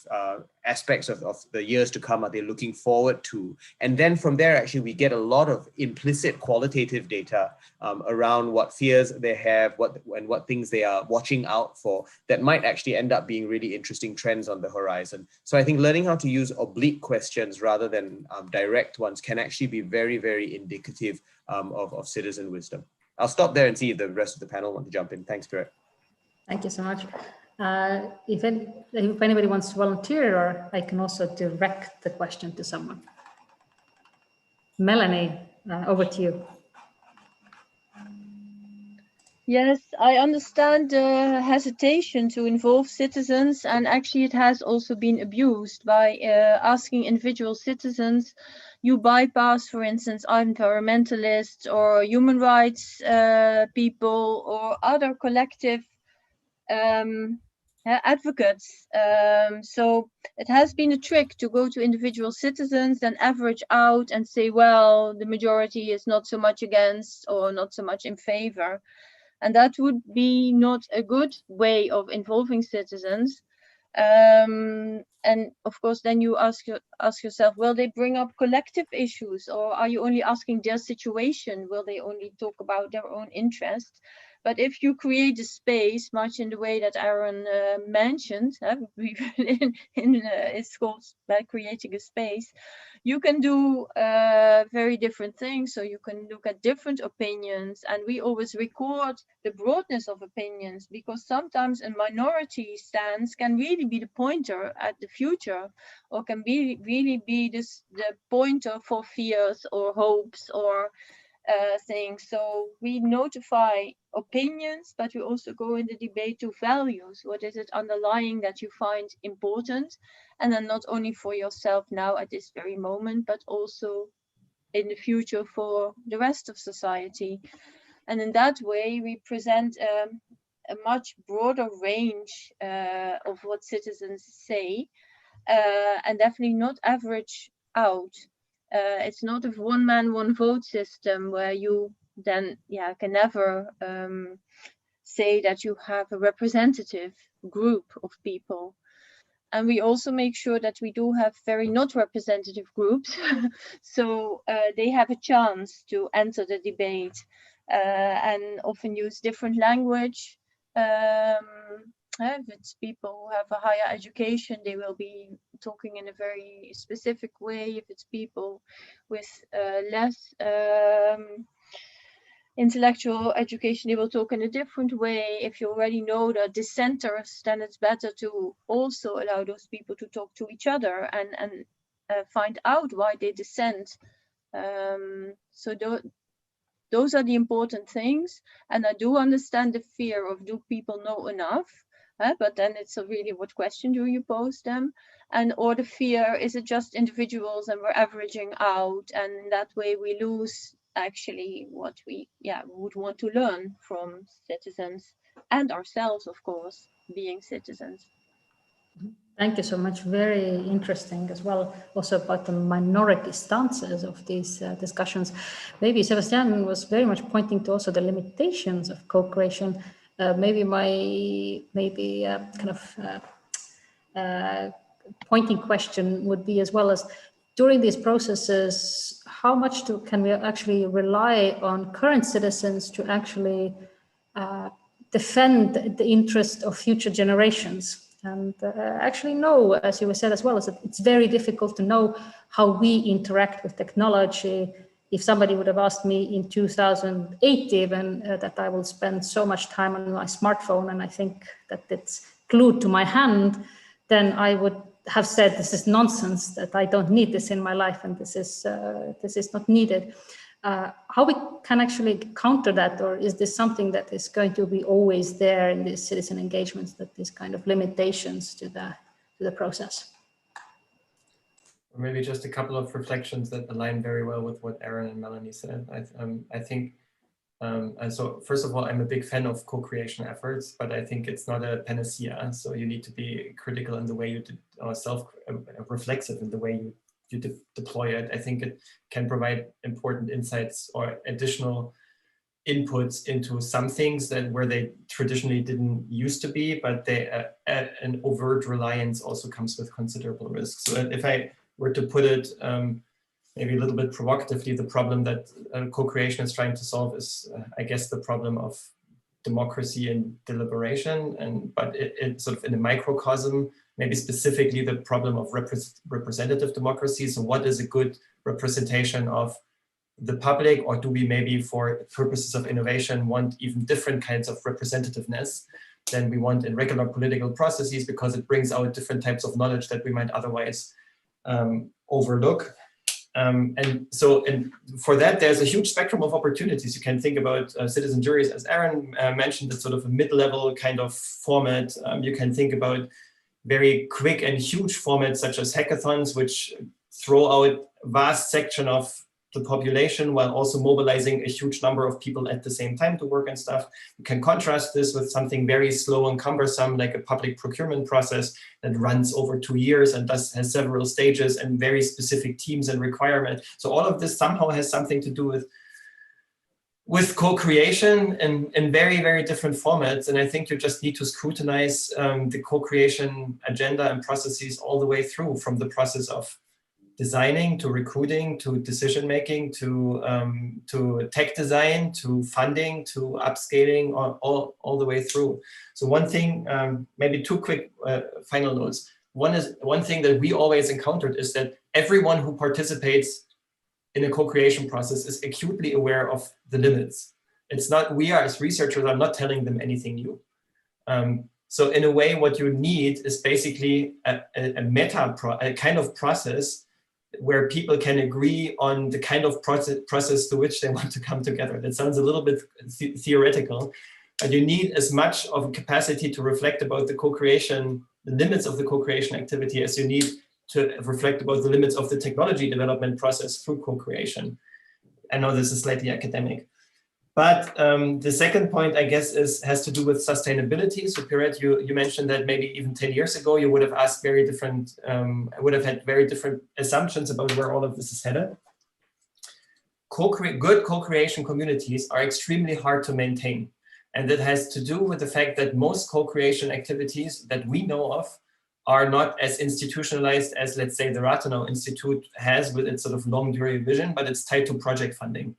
aspects of the years to come are they looking forward to? And then from there, actually, we get a lot of implicit qualitative data around what fears they have, what things they are watching out for that might actually end up being really interesting trends on the horizon. So I think learning how to use oblique questions rather than direct ones can actually be very, very indicative of citizen wisdom. I'll stop there and see if the rest of the panel want to jump in. Thanks, Spirit. Thank you so much. If anybody wants to volunteer, or I can also direct the question to someone. Melanie, over to you. Yes, I understand the hesitation to involve citizens, and actually it has also been abused by asking individual citizens. You bypass, for instance, environmentalists or human rights people or other collective advocates. So it has been a trick to go to individual citizens and average out and say, well, the majority is not so much against or not so much in favor. And that would be not a good way of involving citizens. And of course, then you ask yourself, will they bring up collective issues, or are you only asking their situation? Will they only talk about their own interests? But if you create a space, much in the way that Aaron mentioned, it's called by creating a space, you can do very different things. So you can look at different opinions, and we always record the broadness of opinions, because sometimes a minority stance can really be the pointer at the future, or can be really be the pointer for fears or hopes or things. So we notify opinions, but we also go in the debate to values. What is it underlying that you find important? And then not only for yourself now at this very moment, but also in the future for the rest of society. And in that way, we present a much broader range of what citizens say, and definitely not average out. It's not a one man, one vote system where you then can never say that you have a representative group of people. And we also make sure that we do have very not representative groups, so they have a chance to enter the debate, and often use different language. If it's people who have a higher education, they will be talking in a very specific way. If it's people with less intellectual education, they will talk in a different way. If you already know the dissenters, then it's better to also allow those people to talk to each other and find out why they dissent. So those are the important things. And I do understand the fear of, do people know enough? But then it's really, what question do you pose them? And or the fear, is it just individuals and we're averaging out, and in that way we lose actually what we would want to learn from citizens and ourselves, of course, being citizens. Thank you so much. Very interesting as well, also about the minority stances of these discussions. Maybe Sebastian was very much pointing to also the limitations of co-creation. Maybe pointing question would be, as well as during these processes, how much can we actually rely on current citizens to actually defend the interest of future generations? And actually know, as you said as well, is that it's very difficult to know how we interact with technology. If somebody would have asked me in 2008 even that I will spend so much time on my smartphone and I think that it's glued to my hand, then I would have said this is nonsense, that I don't need this in my life and this is not needed. How we can actually counter that, or is this something that is going to be always there in these citizen engagements, that these kind of limitations to the process? Maybe just a couple of reflections that align very well with what Aaron and Melanie said. I think, and so first of all, I'm a big fan of co-creation efforts, but I think it's not a panacea. So you need to be critical in the way you self-reflexive in the way you deploy it. I think it can provide important insights or additional inputs into some things where they traditionally didn't used to be, but an overt reliance also comes with considerable risks. So if I were to put it maybe a little bit provocatively, the problem that co-creation is trying to solve is, I guess, the problem of democracy and deliberation, but it's sort of in a microcosm, maybe specifically the problem of representative democracy. So what is a good representation of the public, or do we maybe for purposes of innovation want even different kinds of representativeness than we want in regular political processes, because it brings out different types of knowledge that we might otherwise overlook. And for that, there's a huge spectrum of opportunities. You can think about citizen juries, as Aaron mentioned, it's sort of a mid-level kind of format. You can think about very quick and huge formats such as hackathons, which throw out a vast section of the population while also mobilizing a huge number of people at the same time to work and stuff. You can contrast this with something very slow and cumbersome, like a public procurement process that runs over 2 years and has several stages and very specific teams and requirements. So all of this somehow has something to do with co-creation in very, very different formats. And I think you just need to scrutinize the co-creation agenda and processes all the way through, from the process of designing to recruiting to decision-making to tech design to funding to upscaling, all the way through. So one thing, maybe two quick final notes. One thing that we always encountered is that everyone who participates in a co-creation process is acutely aware of the limits. It's not, we are as researchers are not telling them anything new. So in a way, what you need is basically a kind of process where people can agree on the kind of process to which they want to come together. That sounds a little bit theoretical, but you need as much of a capacity to reflect about the co-creation, the limits of the co-creation activity, as you need to reflect about the limits of the technology development process through co-creation. I know this is slightly academic. But the second point, I guess, has to do with sustainability. So Pierrette, you mentioned that maybe even 10 years ago, you would have asked very different, would have had very different assumptions about where all of this is headed. Good co-creation communities are extremely hard to maintain. And that has to do with the fact that most co-creation activities that we know of are not as institutionalized as, let's say, the Rathenau Institute has with its sort of long-term vision, but it's tied to project funding.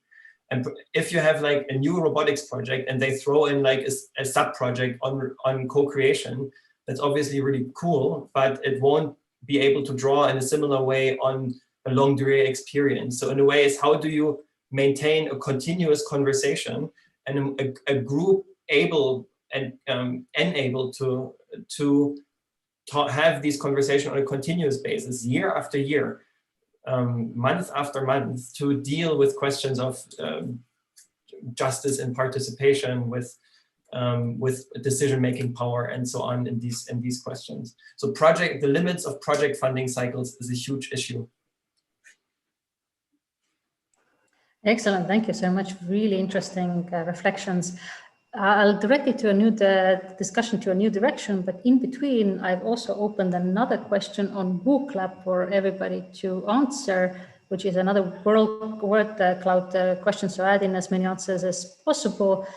And if you have like a new robotics project and they throw in like a sub-project on co-creation, that's obviously really cool, but it won't be able to draw in a similar way on a long durée experience. So in a way, it's how do you maintain a continuous conversation and a group able and able to have these conversations on a continuous basis, year after year, month after month, to deal with questions of justice and participation, with decision-making power and so on in these questions. So the limits of project funding cycles is a huge issue. Excellent, thank you so much. Really interesting reflections. I'll direct it to a new discussion to a new direction, but in between, I've also opened another question on Book Lab for everybody to answer, which is another word cloud question. So add in as many answers as possible,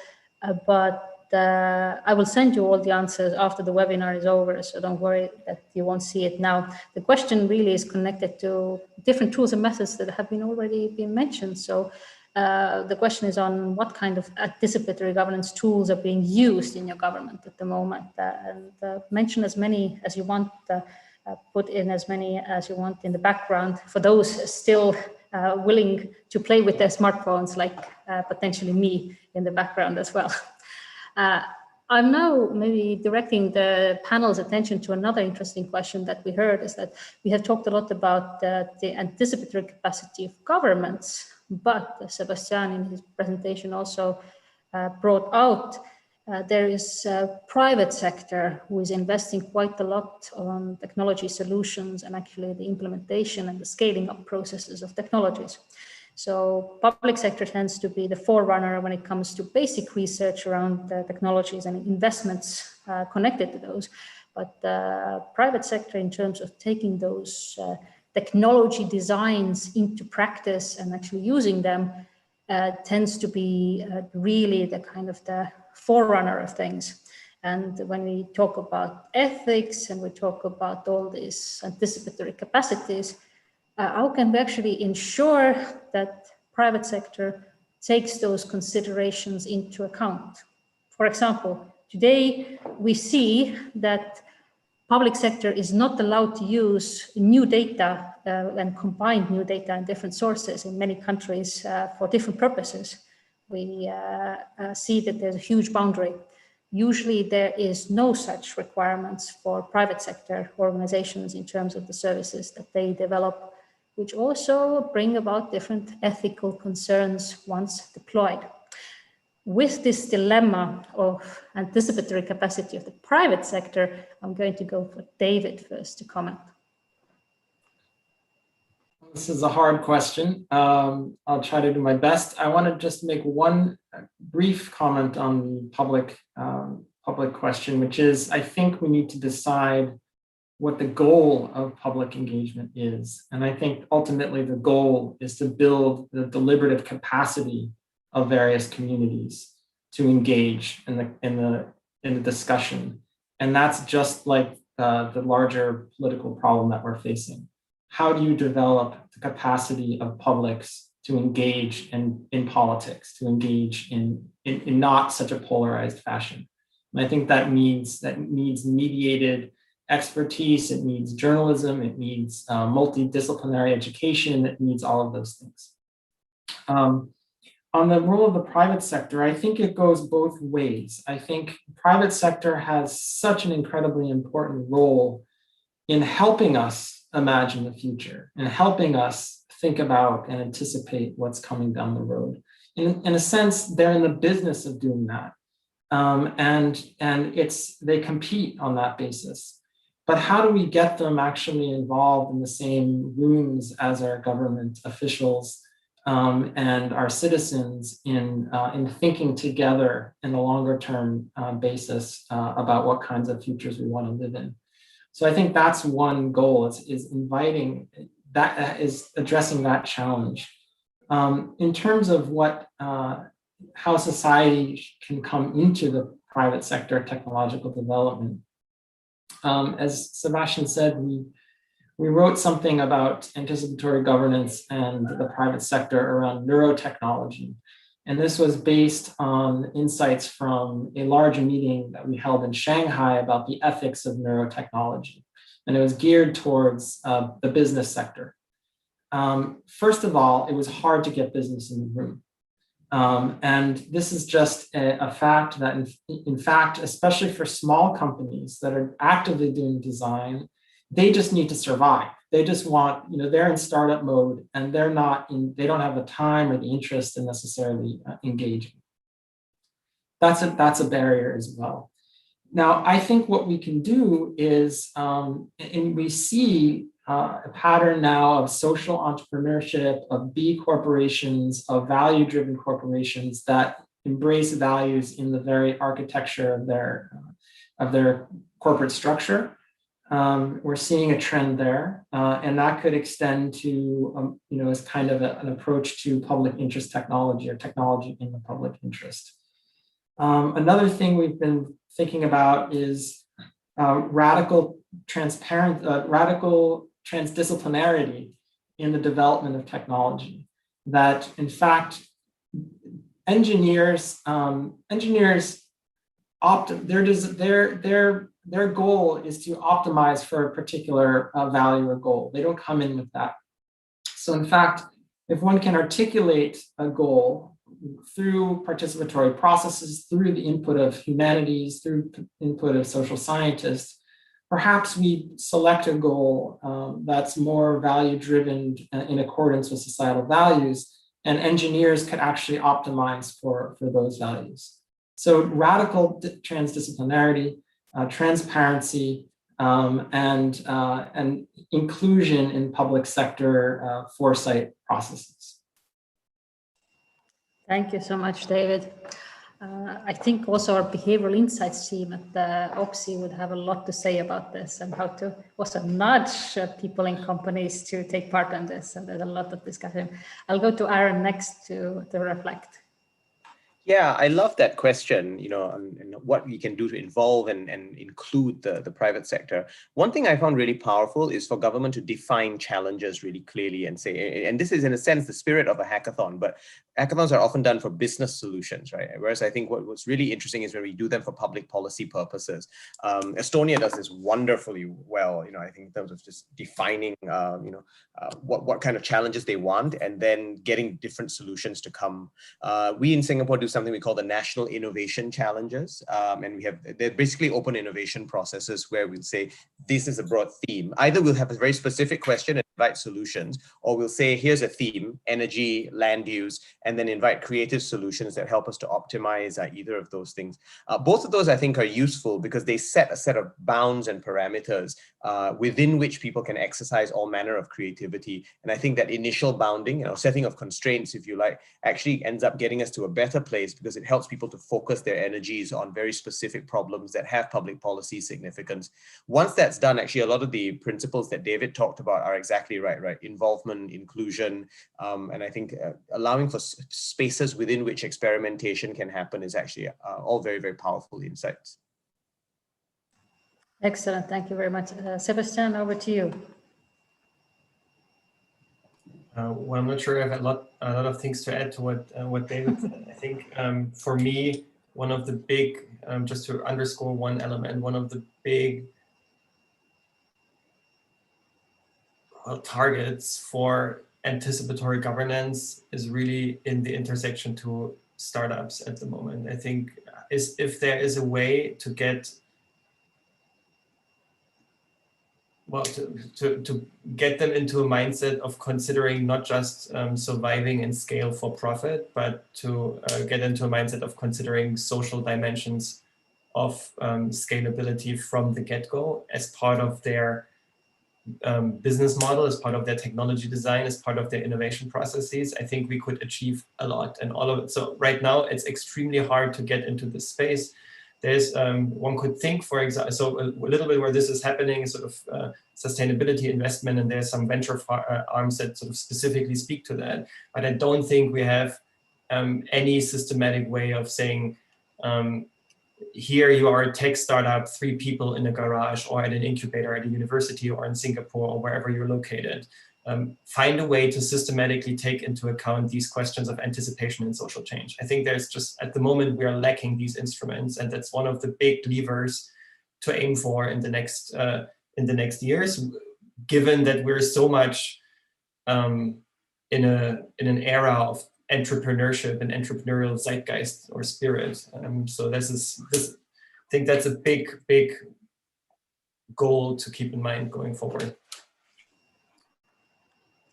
but I will send you all the answers after the webinar is over, so don't worry that you won't see it now. The question really is connected to different tools and methods that have already been mentioned. So the question is on what kind of anticipatory governance tools are being used in your government at the moment, and mention as many as you want, put in as many as you want in the background for those still willing to play with their smartphones, like potentially me in the background as well. I'm now maybe directing the panel's attention to another interesting question that we heard, is that we have talked a lot about the anticipatory capacity of governments, but Sebastian in his presentation also brought out there is a private sector who is investing quite a lot on technology solutions and actually the implementation and the scaling up processes of technologies. So public sector tends to be the forerunner when it comes to basic research around the technologies and investments connected to those. But the private sector, in terms of taking those technology designs into practice and actually using them, tends to be really the kind of the forerunner of things. And when we talk about ethics and we talk about all these anticipatory capacities, how can we actually ensure that private sector takes those considerations into account? For example, today we see that public sector is not allowed to use new data and combine new data and different sources in many countries for different purposes. We see that there's a huge boundary. Usually there is no such requirements for private sector organizations in terms of the services that they develop, which also bring about different ethical concerns once deployed. With this dilemma of anticipatory capacity of the private sector, I'm going to go for David first to comment. This is a hard question. I'll try to do my best. I want to just make one brief comment on the public question, which is, I think we need to decide what the goal of public engagement is. And I think ultimately the goal is to build the deliberative capacity of various communities to engage in the discussion. And that's just like the larger political problem that we're facing. How do you develop the capacity of publics to engage in politics, to engage in not such a polarized fashion? And I think that needs mediated expertise, it needs journalism, it needs multidisciplinary education, it needs all of those things. On the role of the private sector, I think it goes both ways. I think private sector has such an incredibly important role in helping us imagine the future and helping us think about and anticipate what's coming down the road. In a sense, they're in the business of doing that. And they compete on that basis. But how do we get them actually involved in the same rooms as our government officials and our citizens in thinking together in a longer term basis about what kinds of futures we want to live in? So I think that's one goal, is inviting, that is addressing that challenge. In terms of how society can come into the private sector technological development, as Sebastian said, we wrote something about anticipatory governance and the private sector around neurotechnology. And this was based on insights from a large meeting that we held in Shanghai about the ethics of neurotechnology. And it was geared towards the business sector. First of all, it was hard to get business in the room. And this is just a fact that, in fact, especially for small companies that are actively doing design, they just need to survive. They just want, they're in startup mode and they don't have the time or the interest in necessarily engaging. That's a barrier as well. Now, I think what we can do is, and we see a pattern now of social entrepreneurship, of B corporations, of value-driven corporations that embrace values in the very architecture of their corporate structure. We're seeing a trend there, and that could extend to, as kind of an approach to public interest technology, or technology in the public interest. Another thing we've been thinking about is radical transdisciplinarity in the development of technology. That, in fact, engineers their goal is to optimize for a particular value or goal. They don't come in with that. So in fact, if one can articulate a goal through participatory processes, through the input of humanities, through input of social scientists, perhaps we select a goal that's more value-driven in accordance with societal values, and engineers could actually optimize for those values. So radical transdisciplinarity, transparency, and inclusion in public sector foresight processes. Thank you so much, David. I think also our behavioral insights team at the OPSI would have a lot to say about this and how to also nudge people in companies to take part in this. And there's a lot of discussion. I'll go to Aaron next to reflect. Yeah, I love that question, and what we can do to involve and include the private sector. One thing I found really powerful is for government to define challenges really clearly and say, and this is in a sense the spirit of a hackathon, but hackathons are often done for business solutions, right? Whereas I think what's really interesting is when we do them for public policy purposes. Estonia does this wonderfully well, I think in terms of just defining, what kind of challenges they want and then getting different solutions to come. We in Singapore do something we call the National Innovation Challenges. And they're basically open innovation processes where we'll say, this is a broad theme. Either we'll have a very specific question and invite solutions, or we'll say, here's a theme, energy, land use, and then invite creative solutions that help us to optimize either of those things. Both of those I think are useful because they set a set of bounds and parameters within which people can exercise all manner of creativity. And I think that initial bounding, setting of constraints, if you like, actually ends up getting us to a better place because it helps people to focus their energies on very specific problems that have public policy significance. Once that's done, actually, a lot of the principles that David talked about are exactly right? Involvement, inclusion, and I think allowing for spaces within which experimentation can happen is actually all very, very powerful insights. Excellent, thank you very much. Sebastian, over to you. Well, I'm not sure I have a lot of things to add to what David said. I think for me, one of the big, just to underscore one element, one of the big targets for anticipatory governance is really in the intersection to startups at the moment. I think if there is a way to get, well, to get them into a mindset of considering not just surviving and scale for profit, but to get into a mindset of considering social dimensions of scalability from the get-go as part of their business model, as part of their technology design, as part of their innovation processes, I think we could achieve a lot. And all of it. So right now, it's extremely hard to get into this space. There's, one could think, for example, so a little bit where this is happening is sort of sustainability investment, and there's some venture arms that sort of specifically speak to that. But I don't think we have any systematic way of saying, here you are a tech startup, 3 people in a garage or at an incubator at a university or in Singapore or wherever you're located. Find a way to systematically take into account these questions of anticipation and social change. I think there's just, at the moment, we are lacking these instruments, and that's one of the big levers to aim for in the next years, given that we're so much in an era of entrepreneurship and entrepreneurial zeitgeist or spirit. So I think that's a big goal to keep in mind going forward.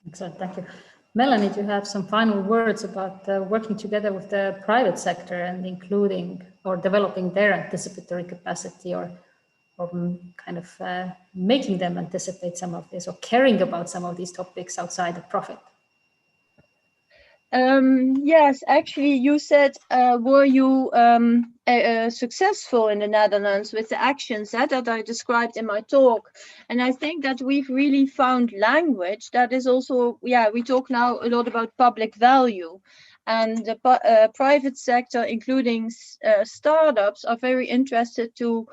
Excellent, thank you. Melanie, do you have some final words about working together with the private sector and including or developing their anticipatory capacity, or kind of making them anticipate some of this or caring about some of these topics outside of profit? Yes, actually, you said, were you successful in the Netherlands with the actions that I described in my talk? And I think that we've really found language that is also, we talk now a lot about public value. And the private sector, including startups, are very interested to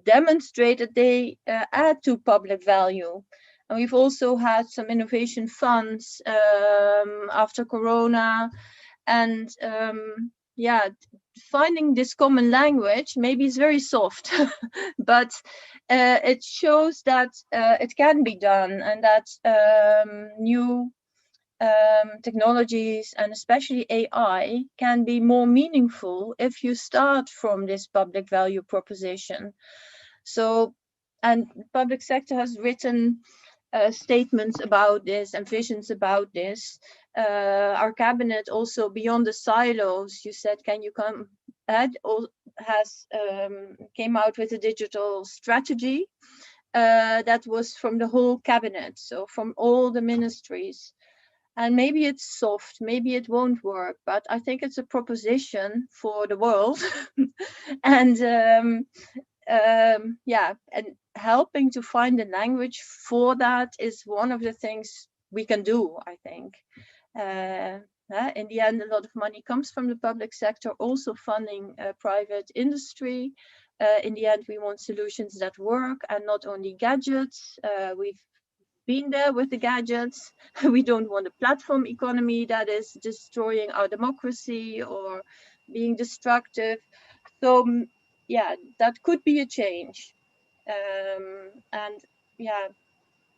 demonstrate that they add to public value. And we've also had some innovation funds after Corona, and finding this common language maybe is very soft, but it shows that it can be done, and that new technologies, and especially AI, can be more meaningful if you start from this public value proposition. So, and the public sector has written statements about this and visions about this. Our cabinet also, beyond the silos, you said, can you come, came out with a digital strategy that was from the whole cabinet, so from all the ministries. And maybe it's soft, maybe it won't work, but I think it's a proposition for the world. And and helping to find a language for that is one of the things we can do, I think. In the end, a lot of money comes from the public sector, also funding private industry. In the end, we want solutions that work and not only gadgets. We've been there with the gadgets. We don't want a platform economy that is destroying our democracy or being destructive. So, that could be a change. And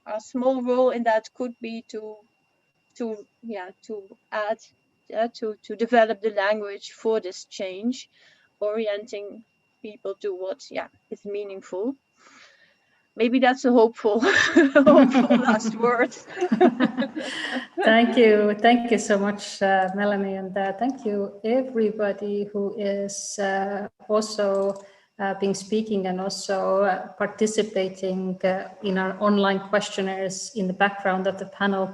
a small role in that could be to add, to develop the language for this change, orienting people to what is meaningful. Maybe that's a hopeful last word. Thank you so much, Melanie, and thank you everybody who is also been speaking and also participating in our online questionnaires in the background of the panel.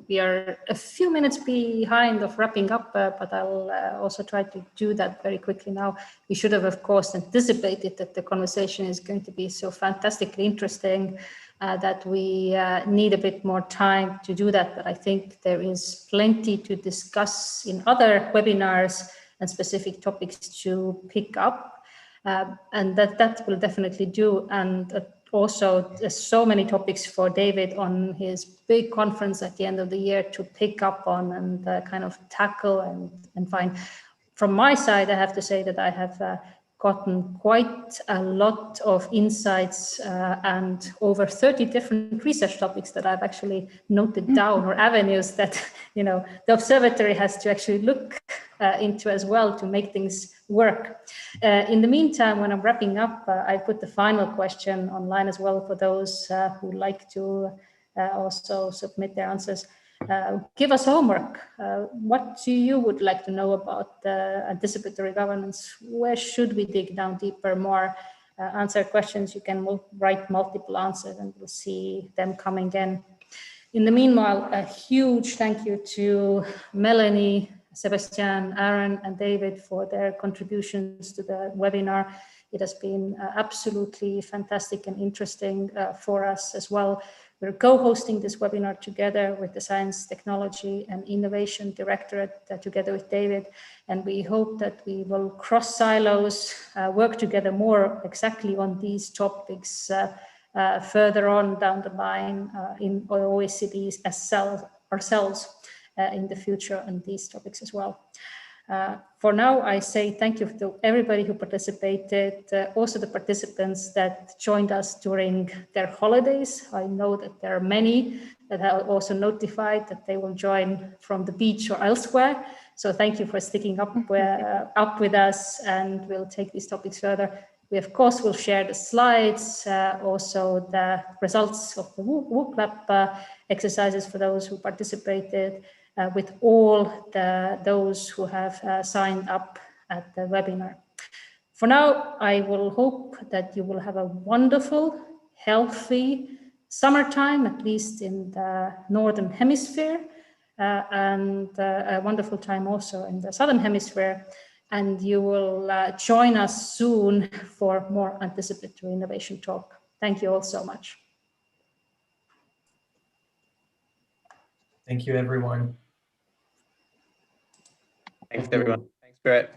We are a few minutes behind of wrapping up, but I'll also try to do that very quickly now. We should have, of course, anticipated that the conversation is going to be so fantastically interesting that we need a bit more time to do that. But I think there is plenty to discuss in other webinars and specific topics to pick up. And that will definitely do. And also there's so many topics for David on his big conference at the end of the year to pick up on and kind of tackle and find. From my side, I have to say that I have gotten quite a lot of insights and over 30 different research topics that I've actually noted down, or avenues that the observatory has to actually look into as well to make things work. In the meantime, when I'm wrapping up, I put the final question online as well for those who like to also submit their answers. Give us homework. What do you would like to know about anticipatory governance? Where should we dig down deeper, more? Answer questions. You can write multiple answers and we'll see them coming in. In the meanwhile, a huge thank you to Melanie, Sebastian, Aaron, and David for their contributions to the webinar. It has been absolutely fantastic and interesting for us as well. We're co-hosting this webinar together with the Science, Technology and Innovation Directorate together with David. And we hope that we will cross silos, work together more exactly on these topics further on down the line in OECD ourselves in the thefuture on these topics as well. For now, I say thank you to everybody who participated, also the participants that joined us during their holidays. I know that there are many that have also notified that they will join from the beach or elsewhere. So thank you for sticking up with us, and we'll take these topics further. We, of course, will share the slides, also the results of the WOOC Lab exercises for those who participated, with all those who have signed up at the webinar. For now, I will hope that you will have a wonderful, healthy summertime, at least in the Northern Hemisphere, and a wonderful time also in the Southern Hemisphere. And you will join us soon for more anticipatory innovation talk. Thank you all so much. Thank you, everyone. Thanks, everyone. Thanks, Brett.